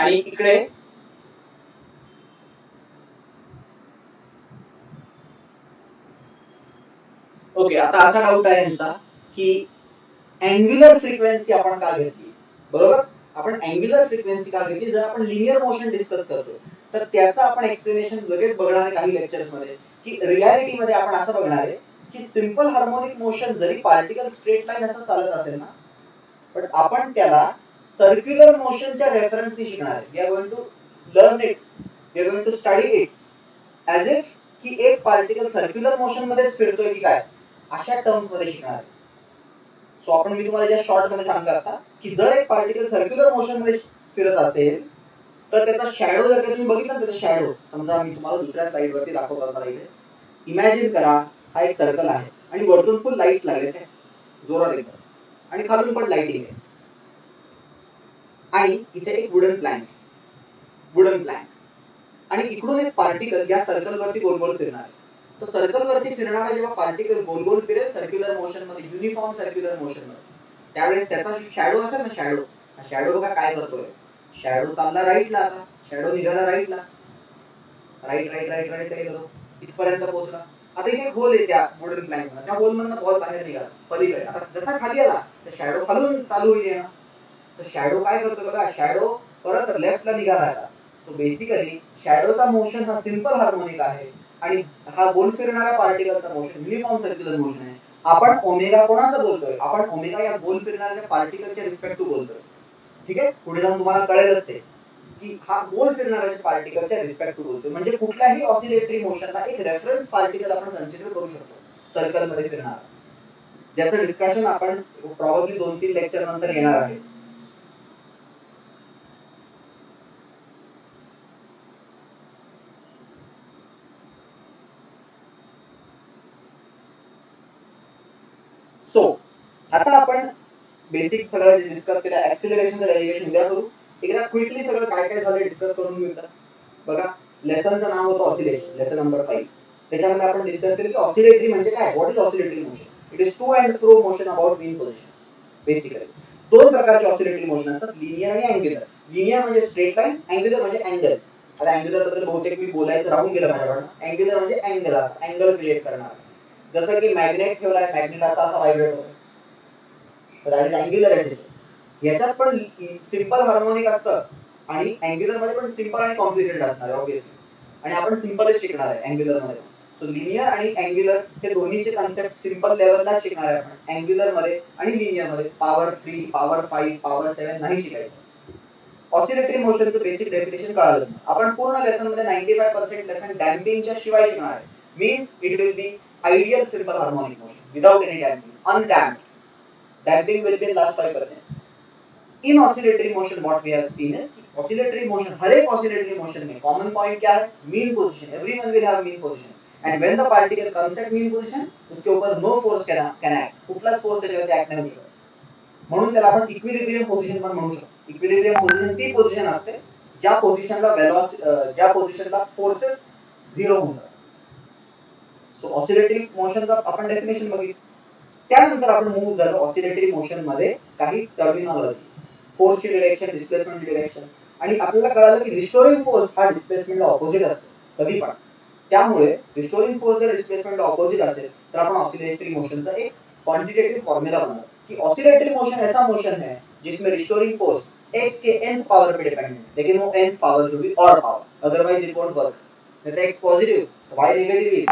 आणि इकडे ओके, आता असा डाऊट आहे यांचा की अँग्युलर फ्रिक्वेन्सी आपण का घेतली, बरोबर. आपण अँग्युलर फ्रिक्वेन्सी का घेतली, जर आपण लिनियर मोशन डिस्कस करतो तर त्याचं आपण एक्सप्लेनेशन लगेच बघणार आहे काही लेक्चर्स मध्ये, की रियालिटी मध्ये आपण असं बघणार आहे की सिंपल हार्मोनिक मोशन जरी पार्टिकल स्ट्रेट लाईन असं चालत असेल ना, पण आपण त्याला सर्क्युलर मोशनच्या रेफरन्सने शिकणार आहे. We are going to learn it, we are going to study it as if की एक पार्टिकल सर्क्युलर मोशन मध्ये फिरतोय की काय, अशा टर्म्स मध्ये शिकणार आहे. सो आपण मी तुम्हाला ज्या शॉर्ट मध्ये सांगतो आता की जर एक पार्टिकल सर्क्युलर मोशन मध्ये फिरत असेल तर त्याचा शॅडो जर तुम्ही बघितला, त्याचा शॅडो समजा मी तुम्हाला दुसऱ्या स्लाइड वरती दाखवतो आता इथे. इमॅजिन करा हा एक सर्कल आहे आणि वरतून फुल लाईट्स लागले आहेत जोरात एकदम, आणि खालून पण लाईटिंग आहे, आणि इथे एक वुडन प्लॅंक आणि इकडून एक पार्टिकल या सर्कल वरती गोल गोल फिरणार आहे. तर सर्कल वरती फिरणारा जेव्हा पार्टिकल गोल गोल फिरेल सर्क्युलर मोशन मध्ये, युनिफॉर्म सर्क्युलर मोशन मध्ये, त्यावेळेस त्याचा शॅडो असेल ना, शॅडो बघा काय करतोय, शॅडो चालला राईटला, आता शॅडो निघाला राईटला, राईट राईट राईट राईट काय करतो इथपर्यंत पोहोचला. आता इथे एक होल आहे त्या वुडन प्लॅंक मध्ये, त्या होल मधनं बॉल बाहेर निघाला पलीकडे. आता जसा खाली आला तर शॅडो खालून चालू होईल येणं, तर शॅडो काय करतो बघा, शॅडो परत लेफ्टला निघाला. आता तो बेसिकली शॅडोचा मोशन हा सिंपल हार्मोनिक आहे आणि हा गोल फिरणाऱ्या पार्टिकलचा मोशन युनिफॉर्म सर्क्युलर मोशन आहे. आपण ओमेगा कोणाचं बोलतोय, आपण ओमेगा या गोल फिरणाऱ्या पार्टिकलच्या रिस्पेक्ट टू बोलतोय. ठीक आहे, पुढे जाऊन तुम्हाला कळेलच ते की हा गोल फिरणाऱ्या पार्टिकलच्या रिस्पेक्ट टू बोलतोय. म्हणजे कुठल्याही ऑसिलेटरी मोशनला एक रेफरन्स पार्टिकल आपण कन्सिडर करू शकतो सर्कल मध्ये फिरणारा, ज्याचं डिस्कशन आपण प्रॉब्ली 2-3 लेक्चर नंतर येणार आहे. सो आता आपण बेसिक सगळं जे डिस्कस केलं, ऍक्सिलरेशन डेरिव्हेशन उद्या करू. एकदा क्विकली सगळं काय काय झालं डिस्कस करून घेऊ. बघा, लेसनचं नाव होतं ऑसिलेशन, लेसन नंबर 5. त्याच्यामध्ये आपण डिस्कस केलं की ऑसिलेटरी म्हणजे काय, what is oscillatory motion. It is to and fro motion about mean position. Basically दोन प्रकारचे ऑसिलेटरी मोशन असतात, लिनियर आणि अँग्युलर. लिनियर म्हणजे स्ट्रेट लाईन, अँग्युलर म्हणजे अँगल. आता अँग्युलर बद्दल बहुतेक मी बोलायचं राहून गेलं माझ्याकडनं. अँग्युलर म्हणजे अँगल, अँगल क्रिएट करणार. जसं की मॅग्नेट ठेवलाय, मॅग्नेट असा व्हायब्रेट होतो, दॅट इज अँग्युलर एक्सिस. याच्यात पण सिंपल हार्मोनिक असतं आणि अँग्युलर मध्ये पण सिंपल आणि कॉम्प्लिकेटेड असणार आहे ऑब्वियसली, आणि आपण सिंपलच शिकणार आहे अँग्युलर मध्ये. सो लिनियर आणि अँग्युलर हे दोन्हीचे कन्सेप्ट सिंपल लेवलला शिकणार आहे आपण. अँग्युलर मध्ये आणि लिनियर मध्ये पॉवर 3, पॉवर 5, पॉवर 7 नाही शिकायचं. ऑसिलेटरी मोशनचं बेसिक डेफिनेशन कळालं. आपण पूर्ण लेसन मध्ये 95% लेसन डॅम्पिंगच्या शिवाय शिकणार आहे. Means it will be ideal simple harmonic motion without any damping, undamped. Damping will be the last 5%. In oscillatory motion, what we have seen is oscillatory motion. हर एक oscillatory motion में common point क्या है? Mean position. Everyone will have mean position. And when the particle comes at mean position, उसके ऊपर no force can act. कुठलाच force त्याच्यावरती act नाही होऊ शकत. म्हणून त्याला आपण इक्विलिब्रियम पोझिशन पण म्हणू शकतो. इक्विलिब्रियम पोझिशन ती पोझिशन असते ज्या पोझिशनला फोर्सेस झिरो होऊन जातात. सो ऑसिलेटरी मोशनचा आपण डेफिनेशन बघितलं. त्यानंतर आपण मूव्ह झालो ऑसिलेटरी मोशन मध्ये काही टर्मिनॉलॉजी, फोर्सची डिरेक्शन, डिस्प्लेसमेंटची डिरेक्शन, आणि आपल्याला कळालं की रिस्टोरिंग फोर्स हा डिस्प्लेसमेंटला ऑपोजिट असतो कधी पण. त्यामुळे रिस्टोरिंग फोर्स जर डिस्प्लेसमेंटला ऑपोजिट असेल तर आपण ऑसिलेटरी मोशनचा एक क्वांटिटेटिव्ह फॉर्म्युला बनवतो कि ऑसिलेटरी मोशन ऐसा मोशन है जिसमें रिस्टोरिंग फोर्स x के nth पावर पे डिपेंडेंट है, लेकिन वो nth power should be odd power, otherwise it won't work. नाही तर x पॉझिटिव्ह तर y निगेटिव्ह,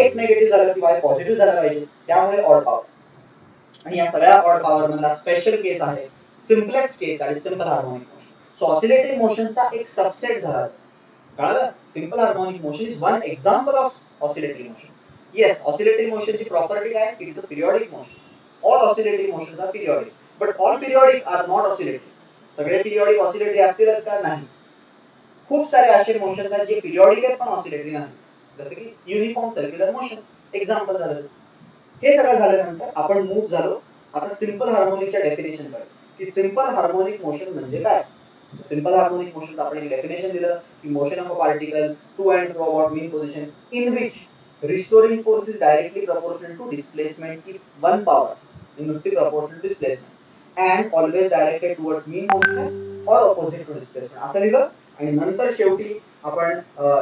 x निगेटिव्ह झाला की y पॉझिटिव्ह झाला पाहिजे, त्यामुळे ऑड पावर. आणि या सगळ्या ऑड पॉवर मधला स्पेशल केस आहे सिम्पलेस्ट केस आणि simple harmonic motion. So oscillatory मोशनचा एक सबसेट झाला. कळलं? Simple harmonic motion is one example of oscillatory motion. Yes, oscillatory मोशनची प्रॉपर्टी काय? It is the periodic motion. All oscillatory motions are periodic, but all periodic are not oscillatory. सगळे periodic oscillatory असतीलच का? नाही. खूप सारे असे मोशन्स आहेत जे पिरियॉडिक आहेत पण ऑसिलेटरी नाही, जसे की युनिफॉर्म सर्क्युलर मोशन एक्झाम्पल झालं. हे सगळं झाल्यानंतर आपण मूव्ह झालो आता सिंपल हार्मोनिकच्या डेफिनेशन कडे, की सिंपल हार्मोनिक मोशन म्हणजे काय. सिंपल हार्मोनिक मोशन आपण एक डेफिनेशन दिलं की motion of a particle to and fro about mean position in which restoring force is directly proportional to displacement की वन पावर इन नुसती proportional displacement and always directed towards mean position और opposite to displacement असं लिहिलं आणि नंतर शेवटी आपण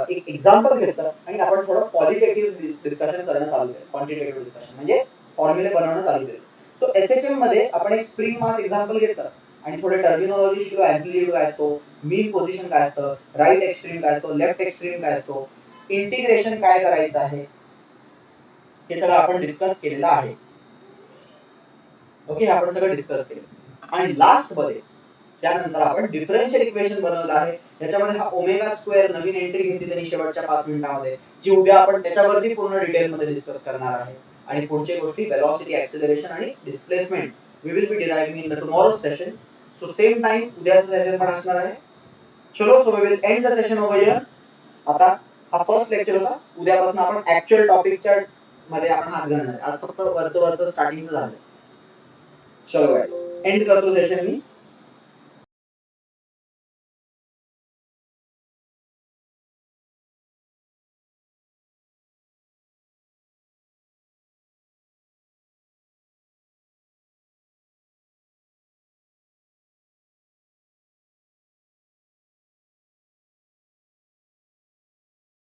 एक एक्झाम्पल घेतलं आणि आपण थोडं क्वालिटेटिव्ह डिस्कशन करणं चालू केलं. क्वांटिटेटिव्ह डिस्कशन म्हणजे फॉर्म्युले बनवणं चालू केलं. सो एसएचएम मध्ये आपण एक स्प्रिंग मास एक्झाम्पल घेतलं आणि थोडे टर्मिनॉलॉजी शिकलो. अँप्लिट्यूड काय असतो, मीन पोझिशन काय असतं, राईट एक्स्ट्रीम काय असतो, लेफ्ट एक्स्ट्रीम काय असतो, इंटिग्रेशन काय करायचं आहे, हे सगळं आपण डिस्कस केलेलं आहे. ओके, आपण सगळं डिस्कस केलं आणि लास्ट मध्ये त्यानंतर आपण डिफरन्शियल इक्वेशन बनवलं आहे. त्याच्यामध्ये हा ओमेगा स्क्वेअर नवीन एंट्री घेतली त्यांनी शेवटच्या 5 मिनिटांमध्ये, जी उद्या आपण त्याच्यावरती पूर्ण डिटेल मध्ये डिस्कस करणार आहे. आणि पुढच्या गोष्टी वेलोसिटी, ॲक्सेलरेशन आणि displacement we will be deriving in the tomorrow's session. So same time उद्याचं सेशन पण असणार आहे. चलो, so we will end the session over here. आता हा फर्स्ट लेक्चर होता. उद्यापासून आपण ऍक्च्युअल टॉपिकच्या मध्ये आपण हात घालणार आहे. आज फक्त वरचं स्टार्टिंगचं झालं. चलो गाइस, एंड करतो सेशन मी.